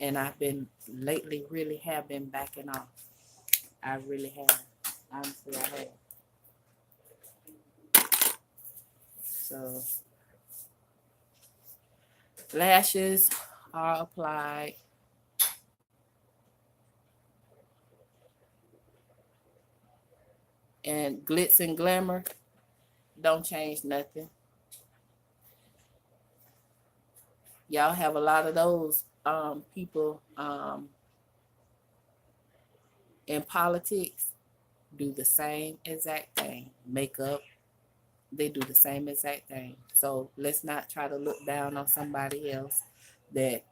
And I've been lately really have been backing off. I really have. Honestly, I have. So lashes are applied. And glitz and glamour don't change nothing. Y'all have a lot of those people in politics do the same exact thing. Makeup, they do the same exact thing. So let's not try to look down on somebody else that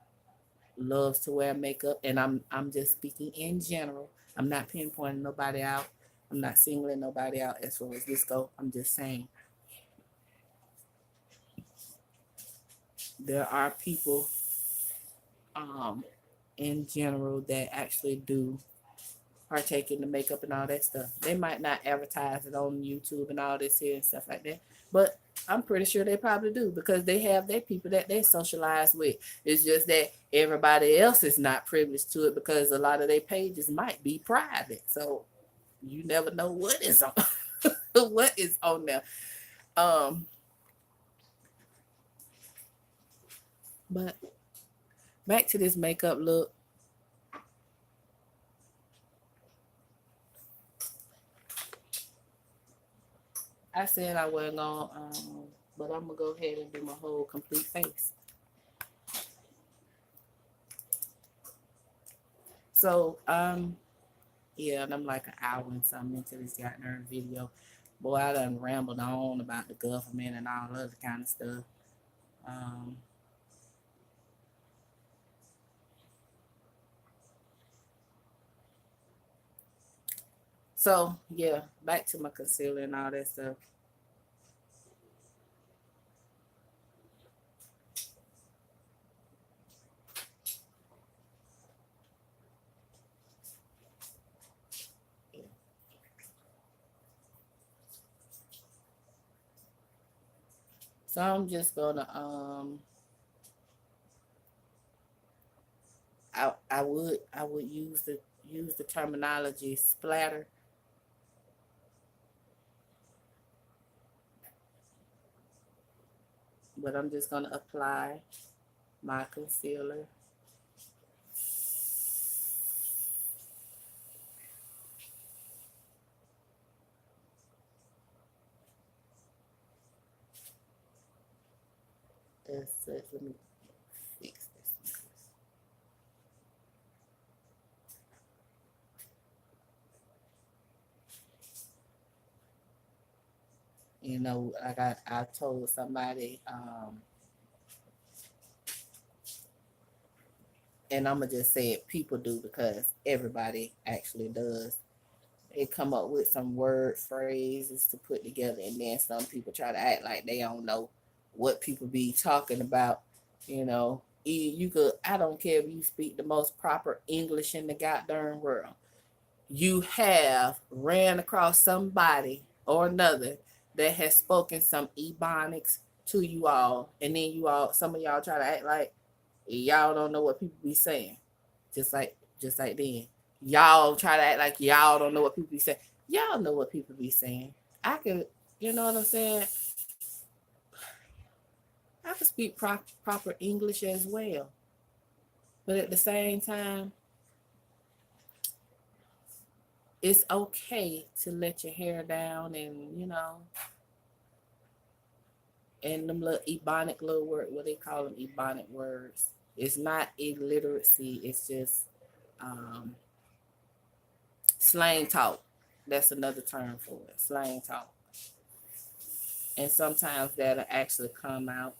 loves to wear makeup. And I'm just speaking in general. I'm not pinpointing nobody out. I'm not singling nobody out as far as this go. I'm just saying there are people um in general that actually do partake in the makeup and all that stuff. They might not advertise it on YouTube and all this here and stuff like that, but I'm pretty sure they probably do because they have their people that they socialize with. It's just that everybody else is not privileged to it because a lot of their pages might be private. So you never know what is on what is on there. Um, but back to this makeup look. I said I wasn't gonna, but I'm gonna go ahead and do my whole complete face. So, yeah, and I'm like an hour and something into this goddamn video. Boy, I done rambled on about the government and all other kind of stuff. Um, so yeah, back to my concealer and all that stuff. So I'm just gonna I would use the terminology splatter, but I'm just gonna apply my concealer. That's it. Let me fix this. You know, like I told somebody, and I'm gonna just say it, people do because everybody actually does. They come up with some word phrases to put together, and then some people try to act like they don't know what people be talking about. You know, you could. I don't care if you speak the most proper English in the goddamn world. You have ran across somebody or another that has spoken some ebonics to you all, and then you all, some of y'all try to act like y'all don't know what people be saying. Just like then. Y'all try to act like y'all don't know what people be saying. Y'all know what people be saying. I could, you know what I'm saying? I could speak proper English as well. But at the same time, it's okay to let your hair down and, and them little ebonic little word, what they call them, ebonic words. It's not illiteracy. It's just um, slang talk. That's another term for it. Slang talk. And sometimes that'll actually come out.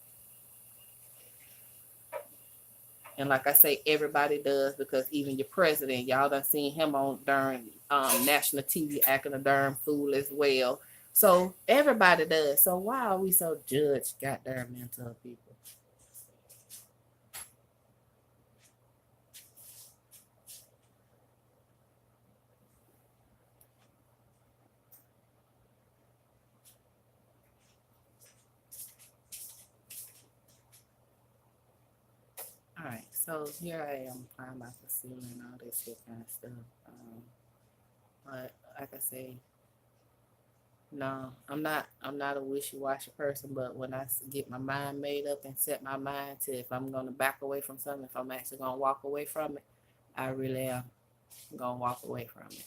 And like I say, everybody does because even your president, y'all done seen him on darn national TV acting a darn fool as well. So everybody does. So why are we so judged, goddamn mental people? All right, so here I am applying my concealer and all this shit kind of stuff. But like I say, no, I'm not. I'm not a wishy-washy person. But when I get my mind made up and set my mind to if I'm gonna back away from something, if I'm actually gonna walk away from it, I really am gonna walk away from it.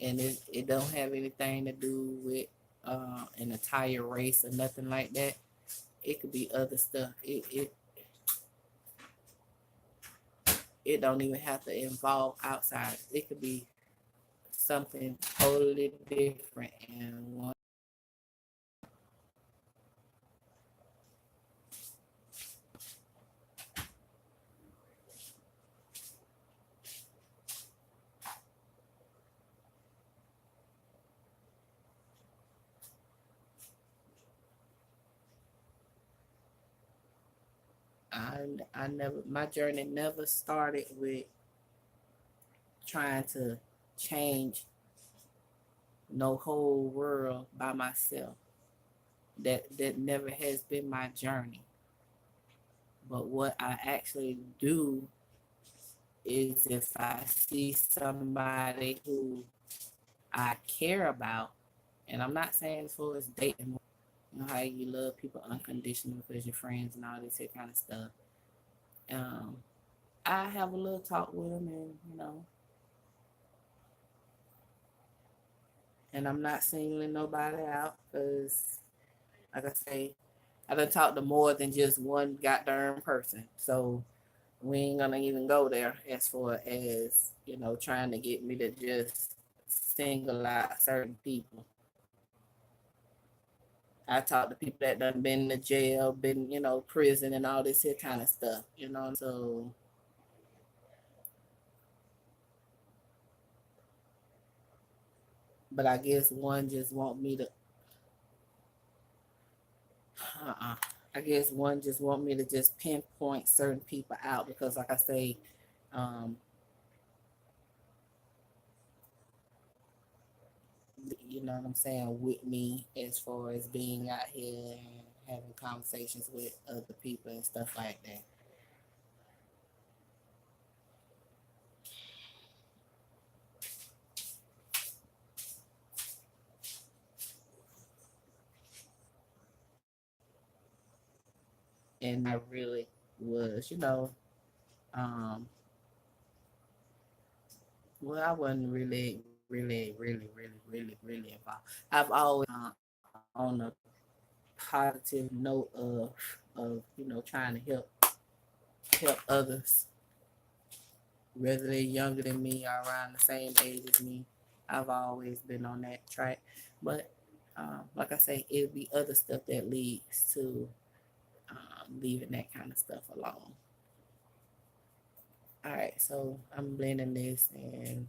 And it don't have anything to do with an entire race or nothing like that. It could be other stuff. It don't even have to involve outside. It could be something totally different and one. I never, my journey never started with trying to change no whole world by myself. That never has been my journey. But what I actually do is if I see somebody who I care about, and I'm not saying as far as dating, you know how you love people unconditionally because you're friends and all this here kind of stuff. Um, I have a little talk with them, and and I'm not singling nobody out because, like I say, I done talked to more than just one goddamn person. So we ain't gonna even go there as far as trying to get me to just single out certain people. I talk to people that done been to jail, been prison, and all this here kind of stuff. So, but I guess one just want me to. Uh-uh. I guess one just want me to just pinpoint certain people out because, like I say, um, you know what I'm saying, with me as far as being out here and having conversations with other people and stuff like that. And I really was, um, well, I wasn't really involved. I've always on a positive note of trying to help others, whether they're younger than me or around the same age as me. I've always been on that track, but like I say, it'll be other stuff that leads to leaving that kind of stuff alone. All right, so I'm blending this, and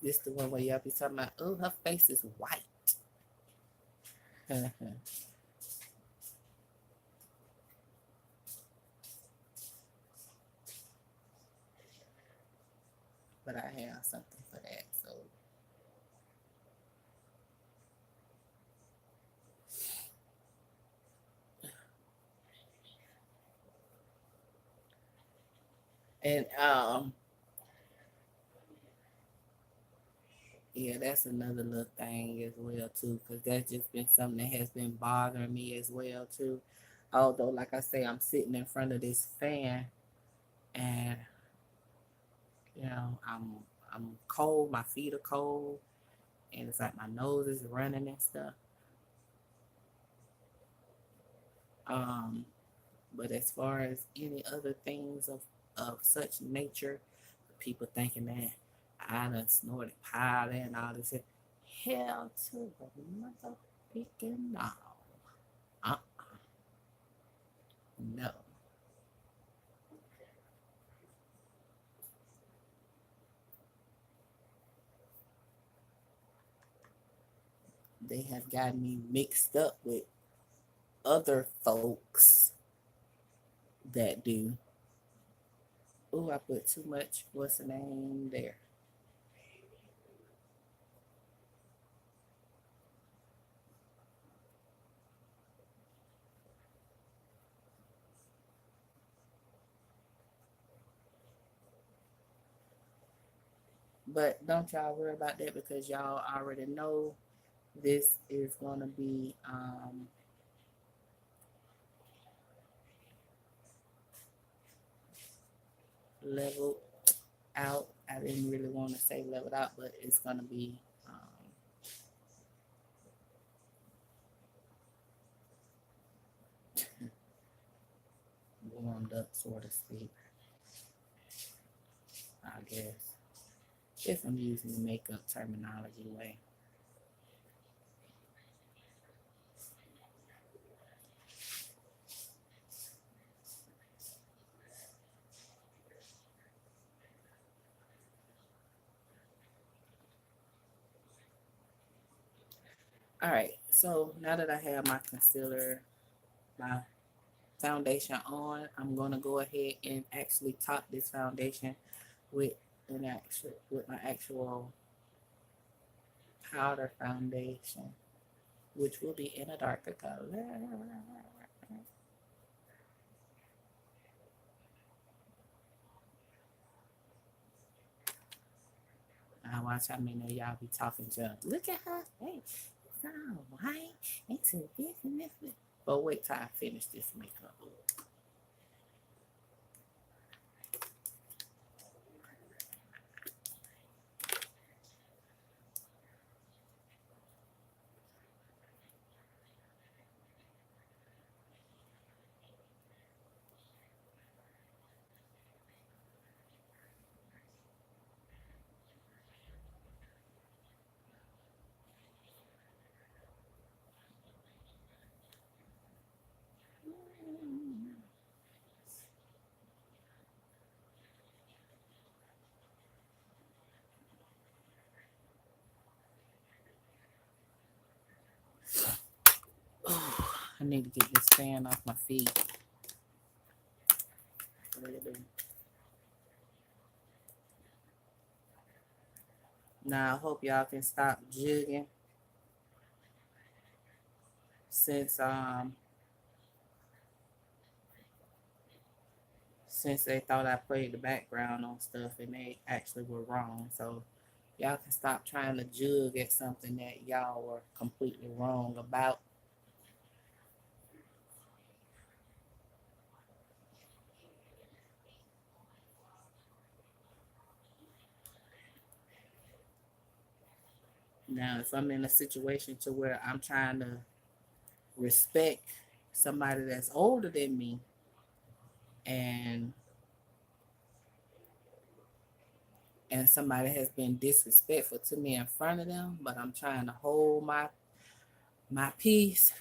this the one where y'all be talking about, oh, her face is white. But I have something for that. So, and yeah, that's another little thing as well too, because that's just been something that has been bothering me as well too. Although, like I say, I'm sitting in front of this fan, and I'm cold. My feet are cold, and it's like my nose is running and stuff. Um, but as far as any other things of such nature, people thinking that I done snorted powder and all this. Hell to the mother freaking no. Uh, no. They have gotten me mixed up with other folks that do. Oh, I put too much. What's the name there? But don't y'all worry about that because y'all already know this is gonna be leveled out. I didn't really want to say leveled out, but it's gonna be warmed up, so to speak. I guess if I'm using the makeup terminology way. All right, so now that I have my concealer, my foundation on, I'm gonna go ahead and actually top this foundation with with my actual powder foundation, which will be in a darker color. I watch how many of y'all be talking junk. Look at her face. It's all white. It's a this and this. But wait till I finish this makeup. Oh, I need to get this fan off my feet. Now I hope y'all can stop jigging since they thought I played the background on stuff and they actually were wrong. So y'all can stop trying to jug at something that y'all were completely wrong about. Now, if I'm in a situation to where I'm trying to respect somebody that's older than me and somebody has been disrespectful to me in front of them, but I'm trying to hold my peace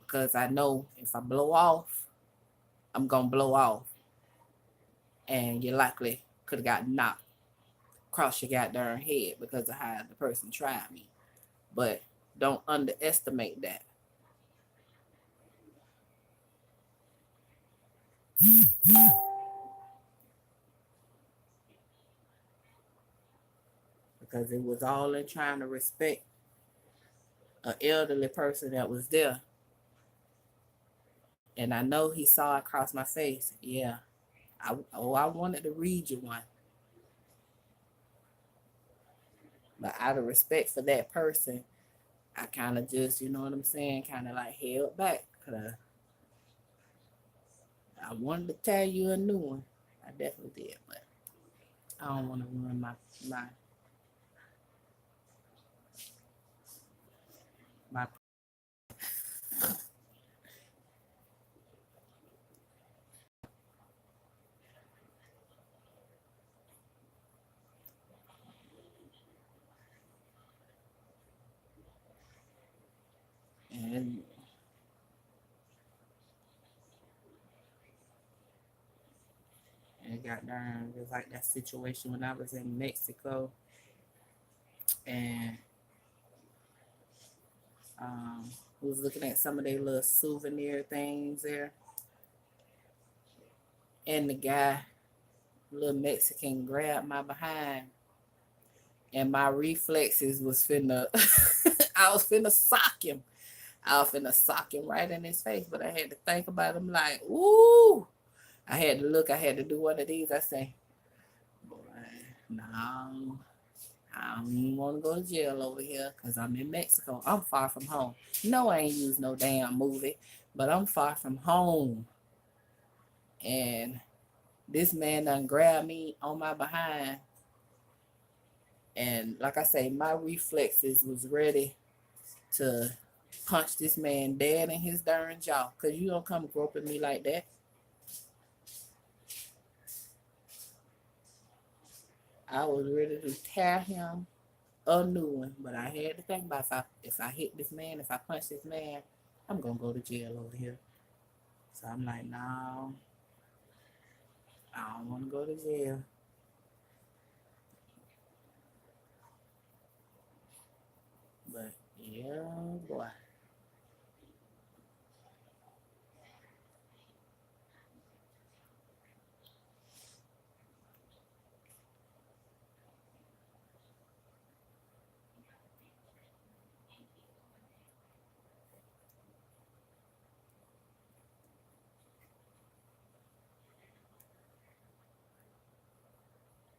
because I know if I blow off, I'm gonna blow off, and you likely could have got knocked across your goddamn head because of how the person tried me. But don't underestimate that because it was all in trying to respect an elderly person that was there. And I know he saw it cross my face. Yeah. I wanted to read you one. But out of respect for that person, I kind of just, you know what I'm saying, kind of like held back. Cause I wanted to tell you a new one. I definitely did, but I don't want to ruin my my. And it got darn. It was like that situation when I was in Mexico, and um, was looking at some of their little souvenir things there, and the guy, little Mexican, grabbed my behind, and my reflexes was finna, I was finna sock him. I was finna sock him right in his face, but I had to think about him like, ooh. I had to look. I had to do one of these. I say, boy, no, I don't want to go to jail over here because I'm in Mexico. I'm far from home. No, I ain't used no damn movie, but I'm far from home. And this man done grabbed me on my behind. And like I say, my reflexes was ready to punch this man dead in his darn jaw. Because you don't come groping me like that. I was ready to tear him a new one, but I had to think about if I hit this man, if I punch this man, I'm gonna go to jail over here. So I'm like, no, I don't want to go to jail. But Yeah, boy.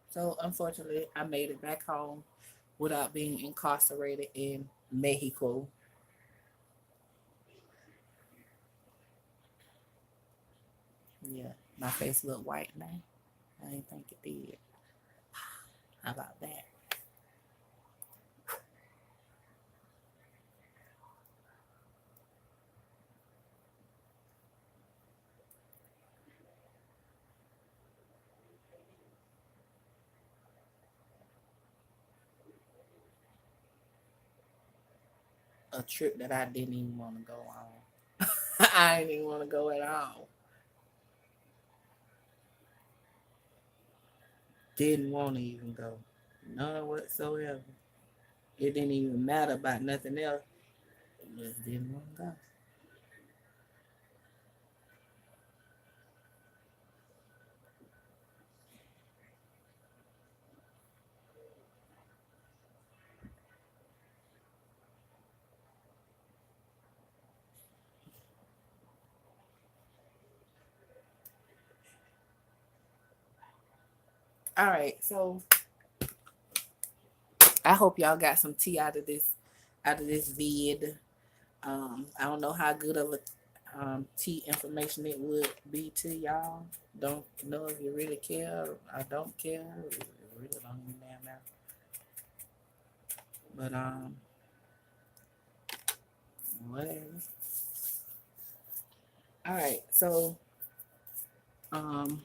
So unfortunately, I made it back home without being incarcerated in Mexico. Yeah, my face look white now. I didn't think it did. How about that? A trip that I didn't even want to go on. I didn't even want to go at all. Didn't want to even go. None whatsoever. It didn't even matter about nothing else. Just didn't want to go. All right, so I hope y'all got some tea out of this vid. I don't know how good of a tea information it would be to y'all. Don't know if you really care. I don't care. It really don't even damn matter. But whatever. All right, so um,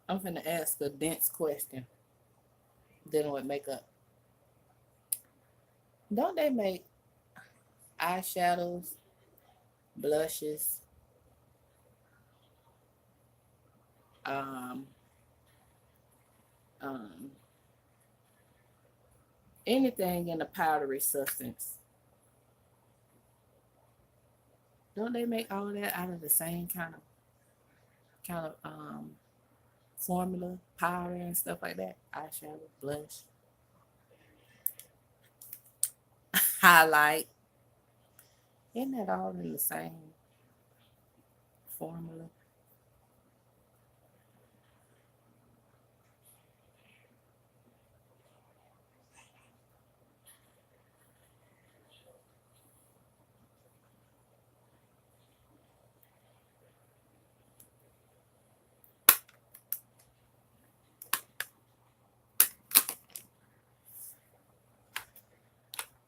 I'm gonna ask a dense question dealing with makeup. Don't they make eyeshadows, blushes, um, um, anything in a powdery substance? Don't they make all that out of the same kind of formula, powder and stuff like that? Eyeshadow, blush, highlight. Isn't that all in the same formula?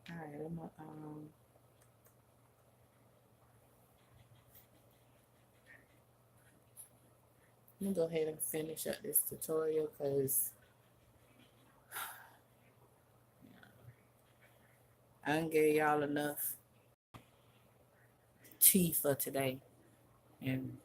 All right, I'm gonna go ahead and finish up this tutorial because I done gave y'all enough tea for today. And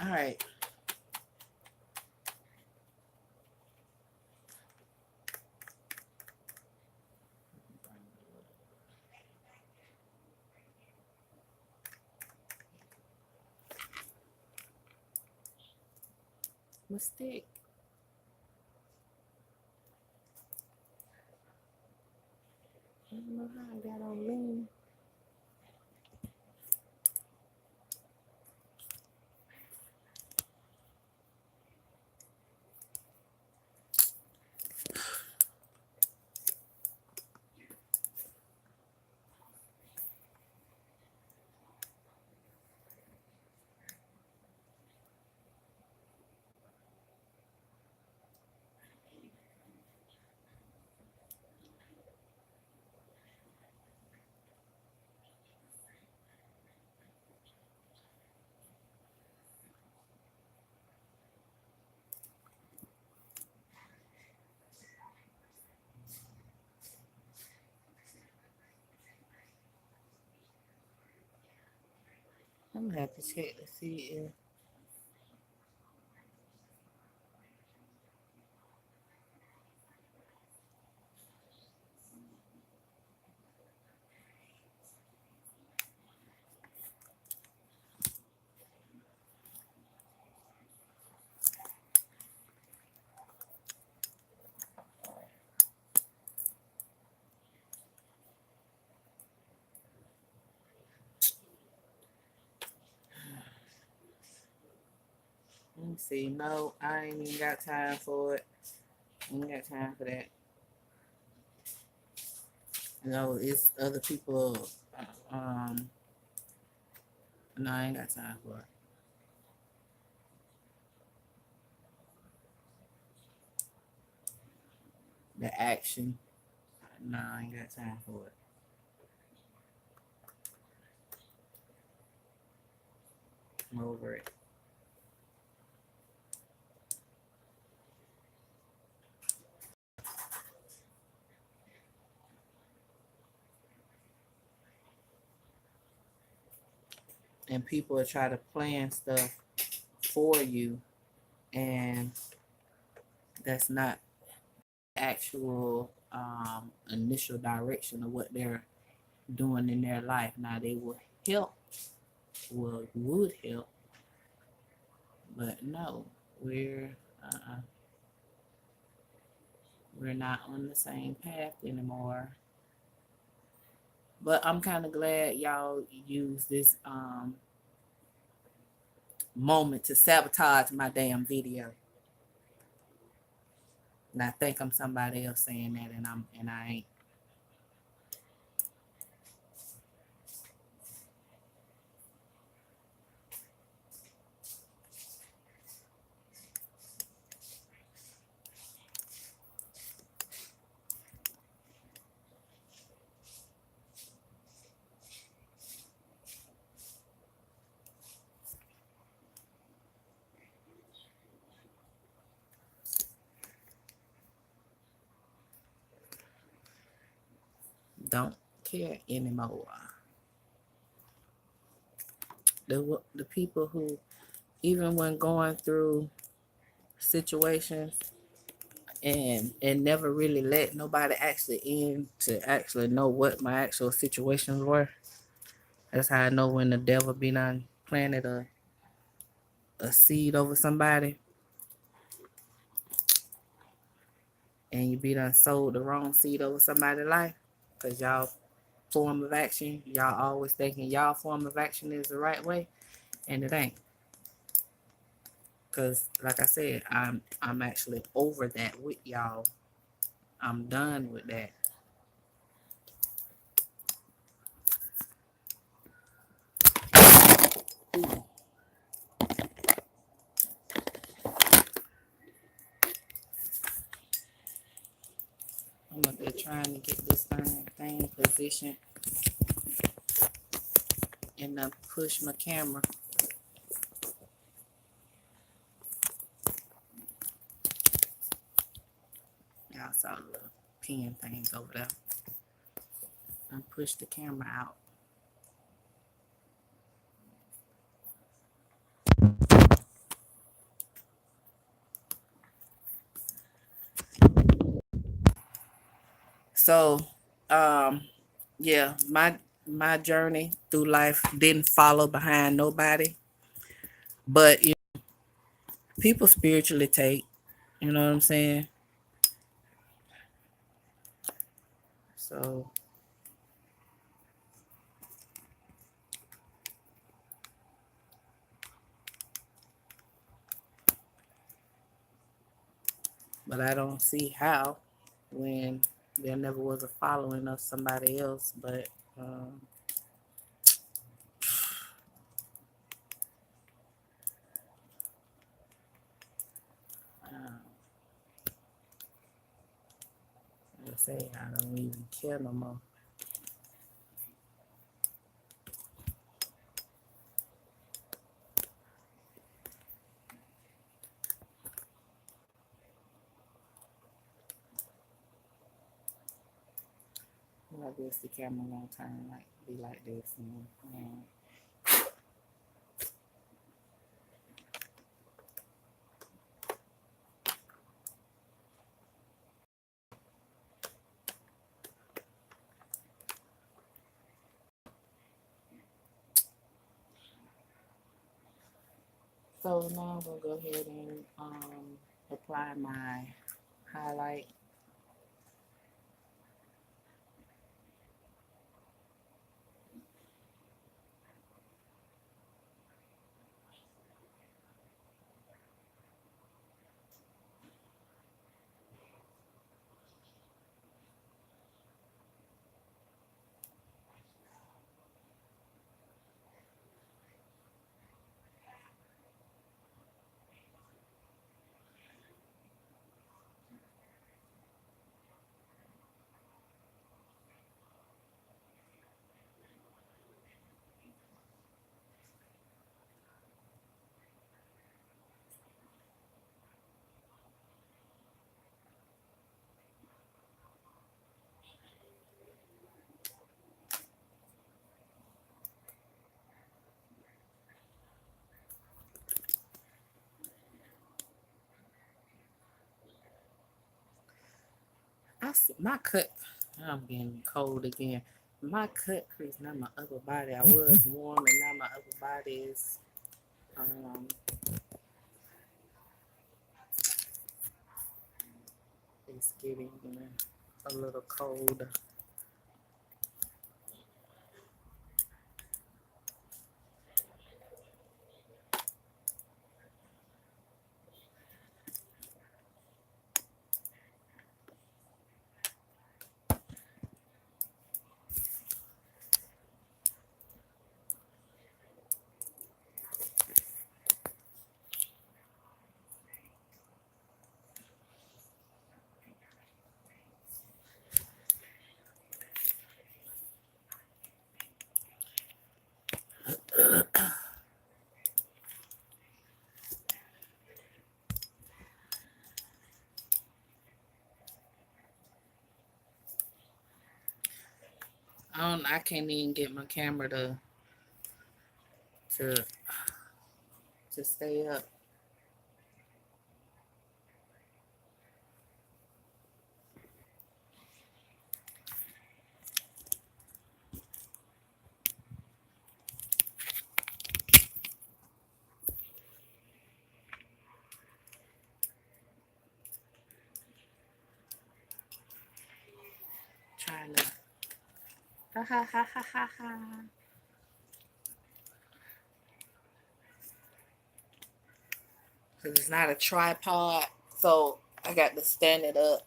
All right. Mistake. I don't know how I got on lean. I'm gonna have to check to see if let me see. No, I ain't even got time for it. Ain't got time for that. No, it's other people. Um, no, I ain't got time for it. The action. No, I ain't got time for it. I'm over it. And people try to plan stuff for you, and that's not actual initial direction of what they're doing in their life. Now they will help, would help, but no, uh, we're not on the same path anymore. But I'm kind of glad y'all use this moment to sabotage my damn video. And I think I'm somebody else saying that, and I ain't. Don't care anymore. The people who, even when going through situations and never really let nobody actually in to actually know what my actual situations were. That's how I know when the devil be done planted a seed over somebody, and you be done sowed the wrong seed over somebody's life. Cause y'all form of action, y'all always thinking y'all form of action is the right way, and it ain't. Cause like I said, I'm actually over that with y'all. I'm done with that. Ooh. I'm up there trying to get this thing positioned and then push my camera. Y'all saw the little pen things over there. And push the camera out. So, yeah, my journey through life didn't follow behind nobody, but people spiritually take, you know what I'm saying? So, but I don't see how when there never was a following of somebody else, but um, uh, like I say, I don't even care no more. I guess the camera won't turn like be like this, and so now I'm gonna go ahead and apply my highlight. My cut. I'm getting cold again. My cut crease, not my upper body. I was warm, and now my upper body um is getting a little cold. I can't even get my camera to to stay up. Trying to ha ha ha ha ha ha. Cause it's not a tripod, so I got to stand it up.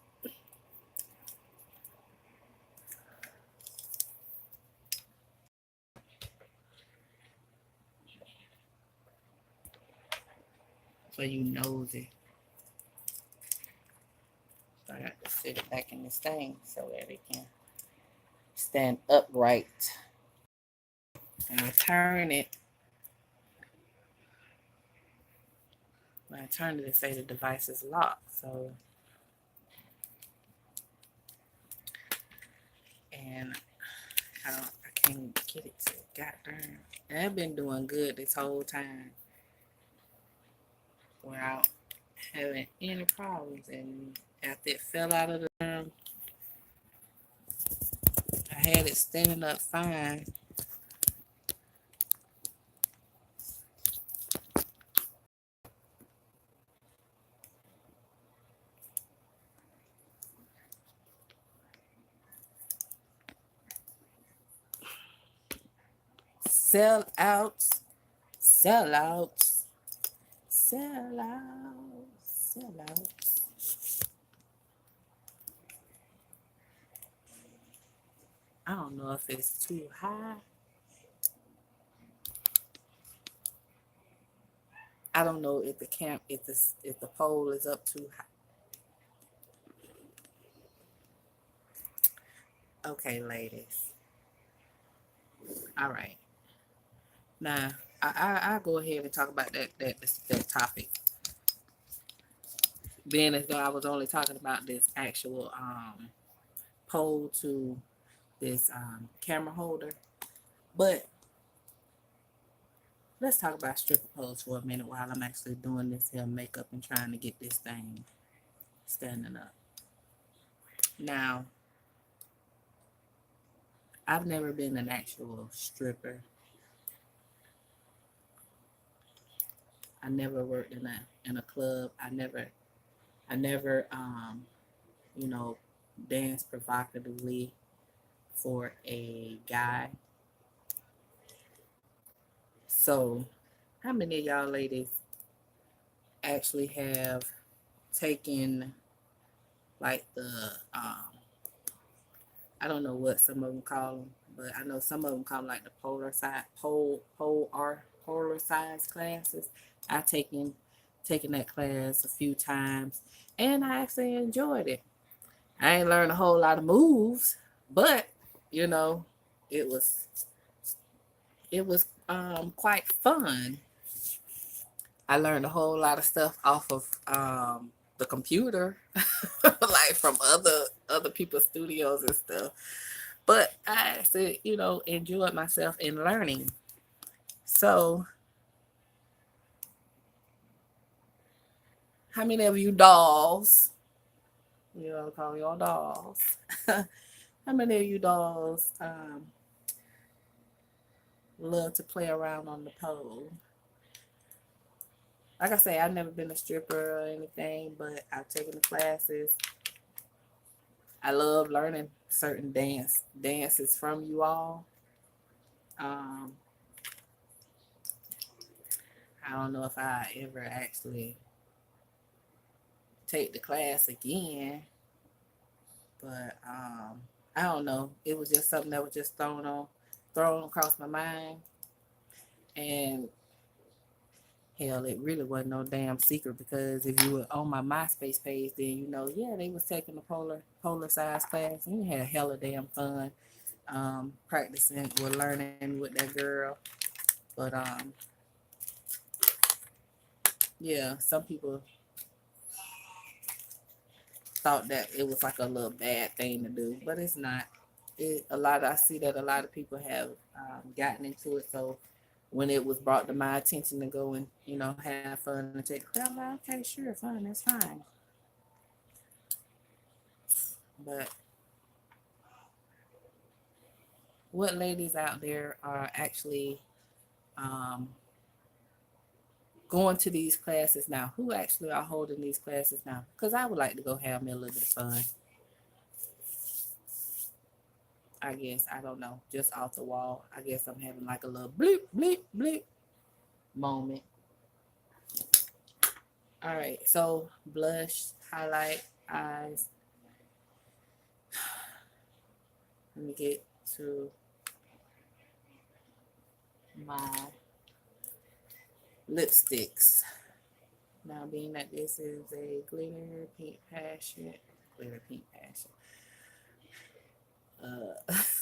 So you nosy. So I got to sit it back in this thing so that it can stand upright. And I turn it. When I turn it, it say the device is locked. So, and I can't get it to goddamn. And I've been doing good this whole time without having any problems. And after it fell out of the had it standing up fine. Sell out, sell out, sell out, sell out. I don't know if it's too high. I don't know if the camp if the pole is up too high. Okay, ladies. All right. Now I'll go ahead and talk about that topic. Being as though I was only talking about this actual pole to this camera holder. But let's talk about stripper poles for a minute while I'm actually doing this here makeup and trying to get this thing standing up. Now, I've never been an actual stripper. I never worked in a club. I never you know, danced provocatively for a guy. So, how many of y'all ladies actually have taken like the I don't know what some of them call them, but I know some of them call them like the polar size classes. I taken that class a few times, and I actually enjoyed it. I ain't learned a whole lot of moves, but you know, it was quite fun. I learned a whole lot of stuff off of the computer, like from other people's studios and stuff. But I actually, enjoyed myself in learning. So, how many of you dolls, call y'all dolls, how many of you dolls love to play around on the pole? Like I say, I've never been a stripper or anything, but I've taken the classes. I love learning certain dances from you all. Um, I don't know if I ever actually take the class again, but I don't know. It was just something that was just thrown across my mind, and hell, it really wasn't no damn secret because if you were on my MySpace page, then yeah, they was taking the polar size class, and you had hella damn fun practicing or learning with that girl. But yeah, some people thought that it was like a little bad thing to do, but it's not. I see that a lot of people have gotten into it. So when it was brought to my attention to go and have fun and take, I'm like, okay, sure, fun, that's fine. But what ladies out there are actually um, going to these classes now? Who actually are holding these classes now? Because I would like to go have me a little bit of fun. I guess, I don't know, just off the wall. I guess I'm having like a little bleep, bleep, bleep moment. All right, so blush, highlight, eyes. Let me get to my lipsticks. Now, being that this is a glitter pink passion,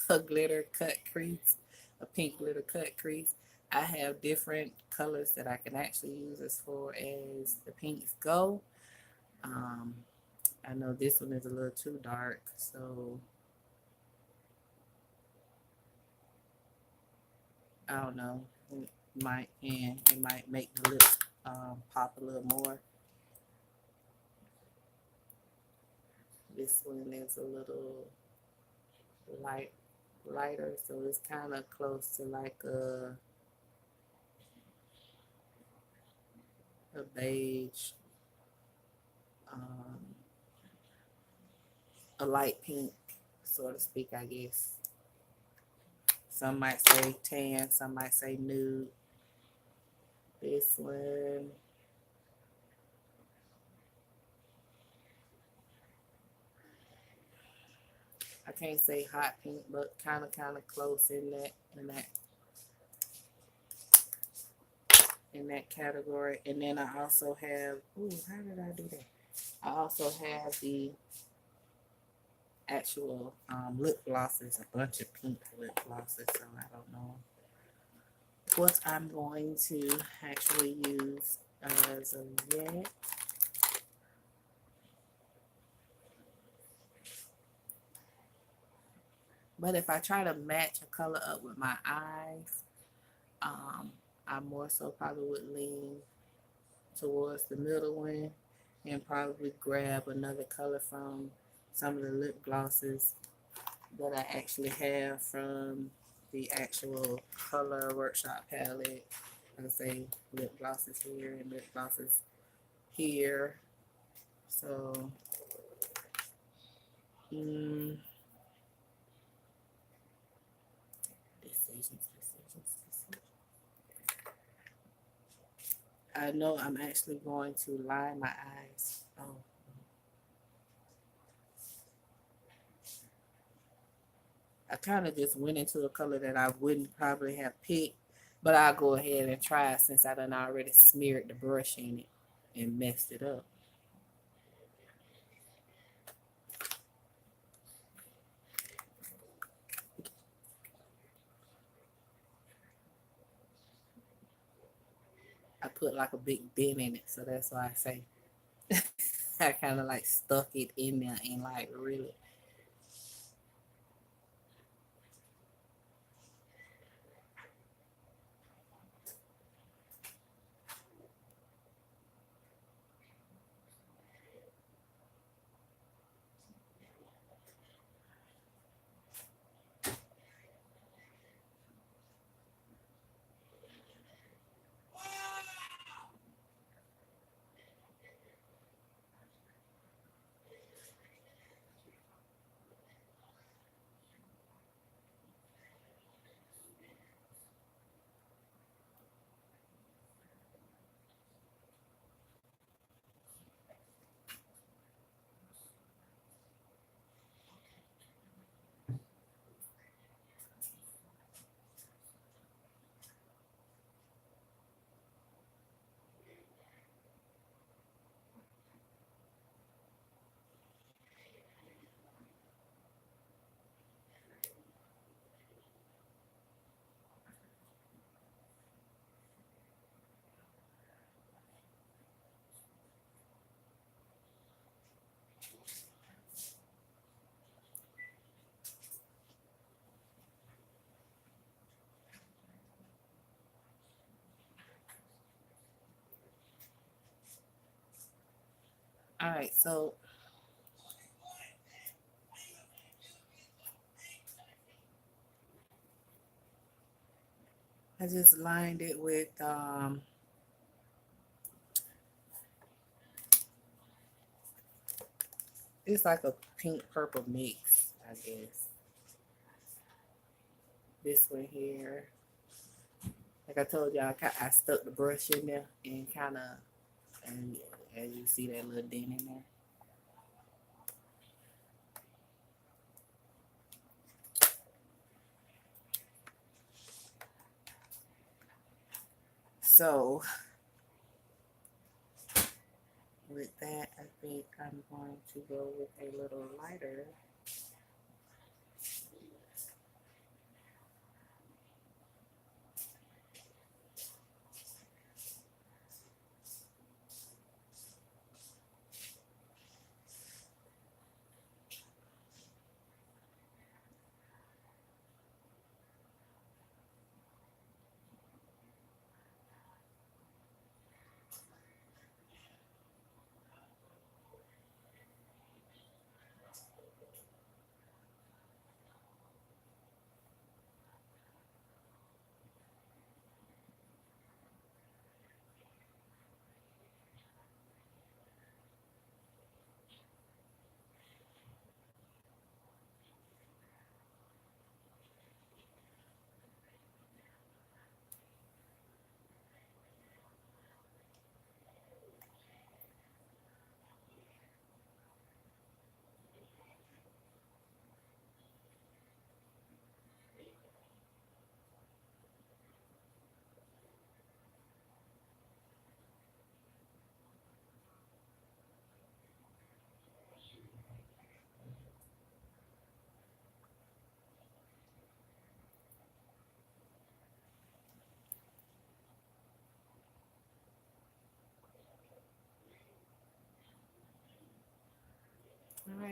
a glitter cut crease, a pink glitter cut crease. I have different colors that I can actually use as far as the pinks go. Um, I know this one is a little too dark, so I don't know. It might make the lips pop a little more. This one is a little light lighter, so it's kind of close to like a beige, um, a light pink, so to speak, I guess. Some might say tan, some might say nude. This one, I can't say hot pink, but kind of close in that category. And then I also have, ooh, how did I do that? I also have the actual lip glosses, a bunch of pink lip glosses, so I don't know what I'm going to actually use as of yet. But if I try to match a color up with my eyes, um, I more so probably would lean towards the middle one and probably grab another color from some of the lip glosses that I actually have from the actual color workshop palette. Like I say, lip glosses here and lip glosses here. So, mm, decisions. I know I'm actually going to line my eyes. Oh, I kind of just went into a color that I wouldn't probably have picked, but I'll go ahead and try it since I done already smeared the brush in it and messed it up. I put like a big dent in it, so that's why I say I kind of like stuck it in there and like really. All right, so I just lined it with it's like a pink purple mix, I guess. This one here, like I told y'all, I stuck the brush in there and kind of, and as you see that little dent in there. So with that, I think I'm going to go with a little lighter.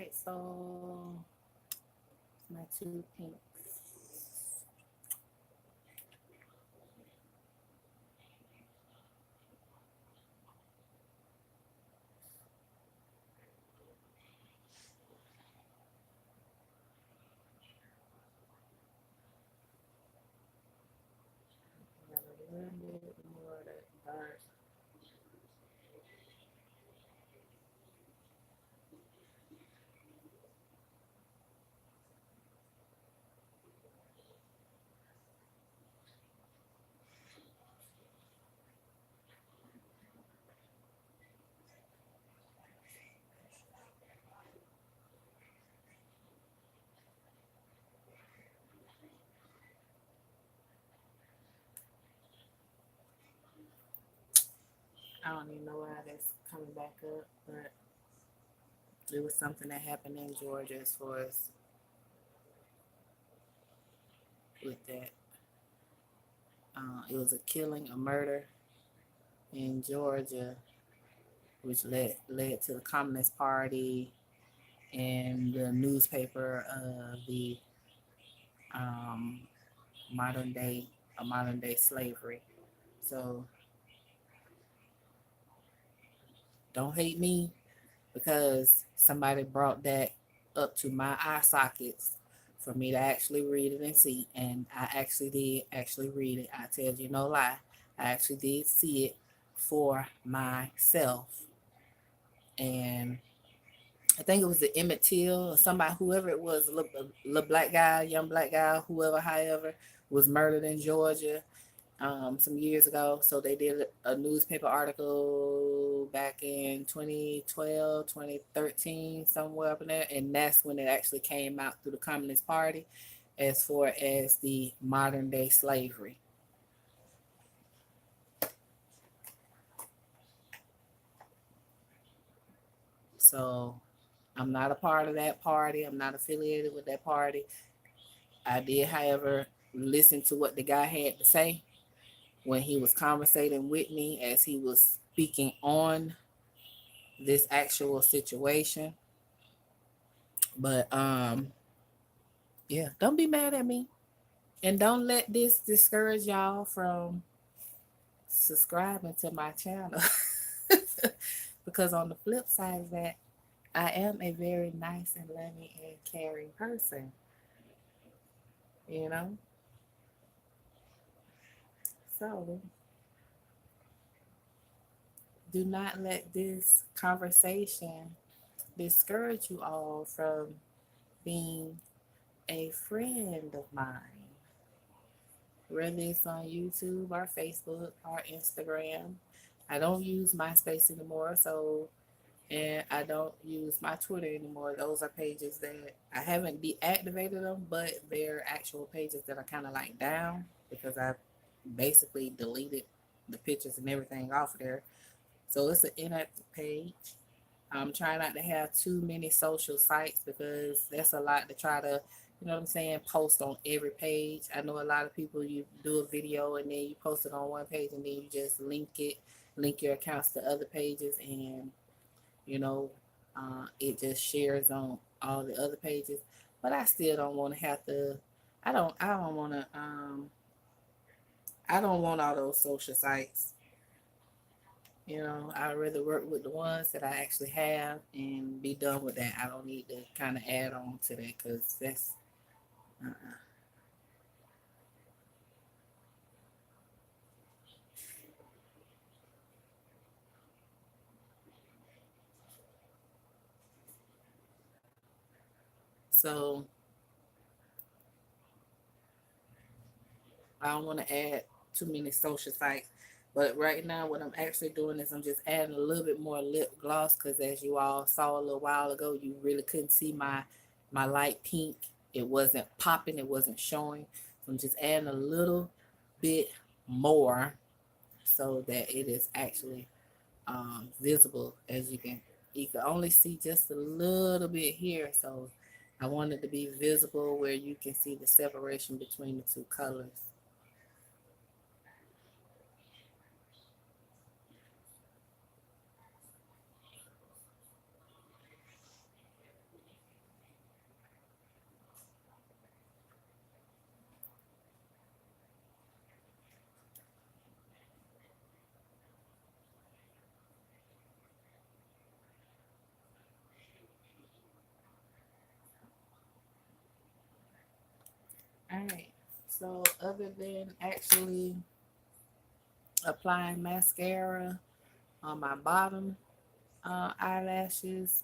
right, so my two pinks. Got a little bit more of that dark. I don't even know why that's coming back up, but it was something that happened in Georgia as far as with that. It was a killing, a murder in Georgia, which led to the Communist Party and the newspaper of the um, modern day, modern day slavery. So don't hate me because somebody brought that up to my eye sockets for me to actually read it and see. And I actually did actually read it. I tell you no lie. I actually did see it for myself. And I think it was the Emmett Till or somebody, whoever it was, a little black guy, young black guy, whoever, however, was murdered in Georgia some years ago. So they did a newspaper article back in 2012, 2013, somewhere up in there. And that's when it actually came out through the Communist Party as far as the modern day slavery. So I'm not a part of that party. I'm not affiliated with that party. I did, however, listen to what the guy had to say when he was conversating with me as he was speaking on this actual situation. But yeah, don't be mad at me. And don't let this discourage y'all from subscribing to my channel. Because on the flip side of that, I am a very nice and loving and caring person, you know? So do not let this conversation discourage you all from being a friend of mine, whether it's on YouTube or Facebook or Instagram. I don't use MySpace anymore, so and I don't use my Twitter anymore. Those are pages that I haven't deactivated them, but they're actual pages that are kind of like down because I basically deleted the pictures and everything off of there. So it's an inactive page. I'm trying not to have too many social sites because that's a lot to try to, you know what I'm saying, post on every page. I know a lot of people, you do a video and then you post it on one page and then you just link your accounts to other pages, and you know, it just shares on all the other pages. But I still don't want to have to. I don't want to. I don't want all those social sites. You know, I'd rather work with the ones that I actually have and be done with that. I don't need to kind of add on to that because that's. Uh-uh. So I don't want to add too many social sites. But right now, what I'm actually doing is I'm just adding a little bit more lip gloss because, as you all saw a little while ago, you really couldn't see my light pink. It wasn't popping. It wasn't showing. So I'm just adding a little bit more so that it is actually visible. As you can only see just a little bit here. So I want it to be visible where you can see the separation between the two colors. All right. So other than actually applying mascara on my bottom eyelashes,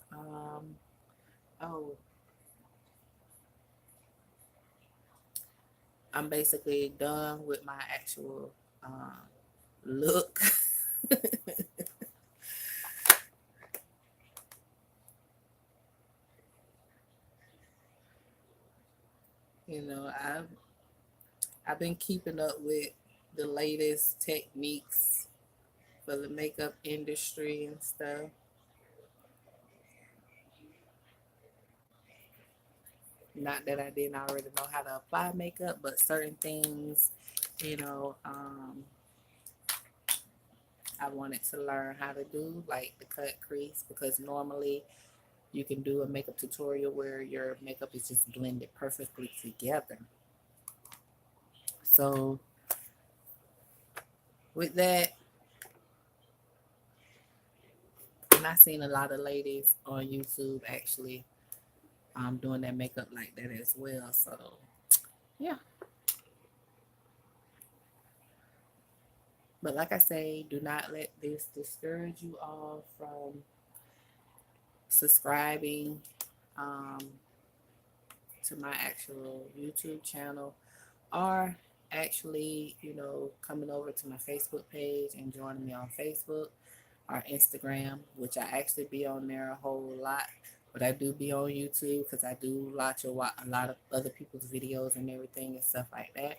oh, I'm basically done with my actual look. You know, I've been keeping up with the latest techniques for the makeup industry and stuff. Not that I didn't already know how to apply makeup, but certain things, you know, I wanted to learn how to do, like the cut crease, because normally you can do a makeup tutorial where your makeup is just blended perfectly together. So with that, and I've seen a lot of ladies on YouTube actually doing their makeup like that as well. So yeah, but like I say, do not let this discourage you all from subscribing um, to my actual YouTube channel, or actually, you know, coming over to my Facebook page and joining me on Facebook or Instagram, which I actually be on there a whole lot. But I do be on YouTube because I do a lot of other people's videos and everything and stuff like that.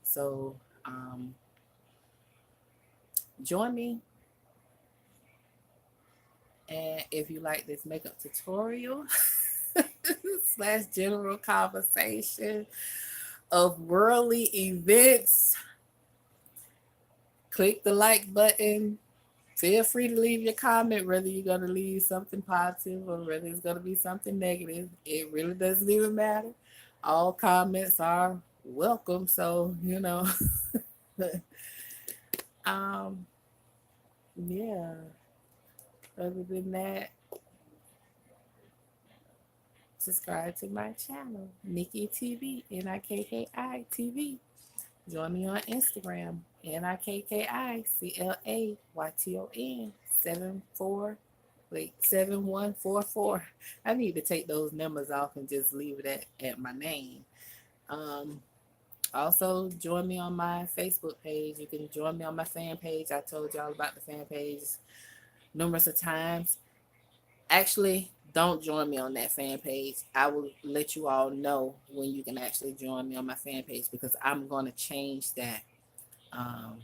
So um, join me, and if you like this makeup tutorial slash general conversation of worldly events, click the like button. Feel free to leave your comment, whether you're going to leave something positive or whether it's going to be something negative. It really doesn't even matter. All comments are welcome. So, you know, um, yeah. Other than that, subscribe to my channel, Nikki TV, Nikki TV. Join me on Instagram, NIKKICLAYTON 7144. I need to take those numbers off and just leave it at my name. Um, Also, join me on my Facebook page. You can join me on my fan page. I told y'all about the fan page numerous of times. Actually, don't join me on that fan page. I will let you all know when you can actually join me on my fan page because I'm going to change that. Um,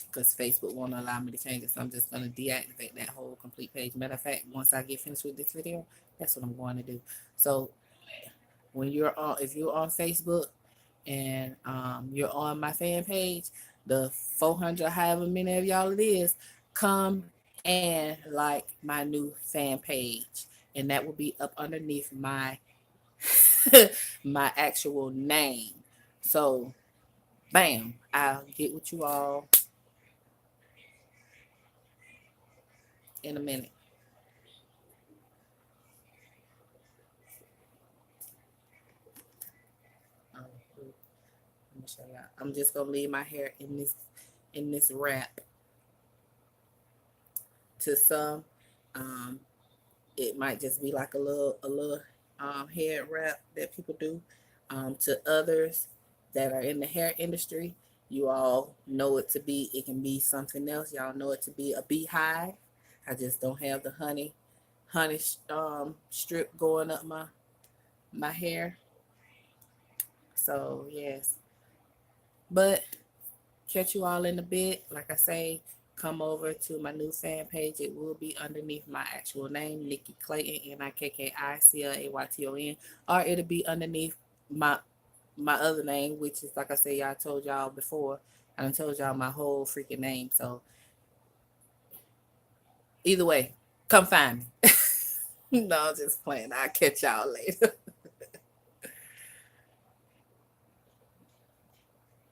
because Facebook won't allow me to change it. So I'm just going to deactivate that whole complete page. Matter of fact, once I get finished with this video, that's what I'm going to do. So if you're on Facebook and you're on my fan page, the 400, however many of y'all it is, come and like my new fan page. And that will be up underneath my my actual name. So, bam, I'll get with you all in a minute. Um, Let me show y'all. I'm just gonna leave my hair in this wrap. To some, um, it might just be like a little hair wrap that people do. To others that are in the hair industry, you all know it to be. It can be something else. Y'all know it to be a beehive. I just don't have the honey strip going up my hair. So yes, but catch you all in a bit. Like I say, come over to my new fan page. It will be underneath my actual name, Nikki Clayton, NIKKICLAYTON, or it'll be underneath my my other name, which is like I said, y'all told y'all before. I done told y'all my whole freaking name. So either way, come find me. No, I'm just playing. I'll catch y'all later.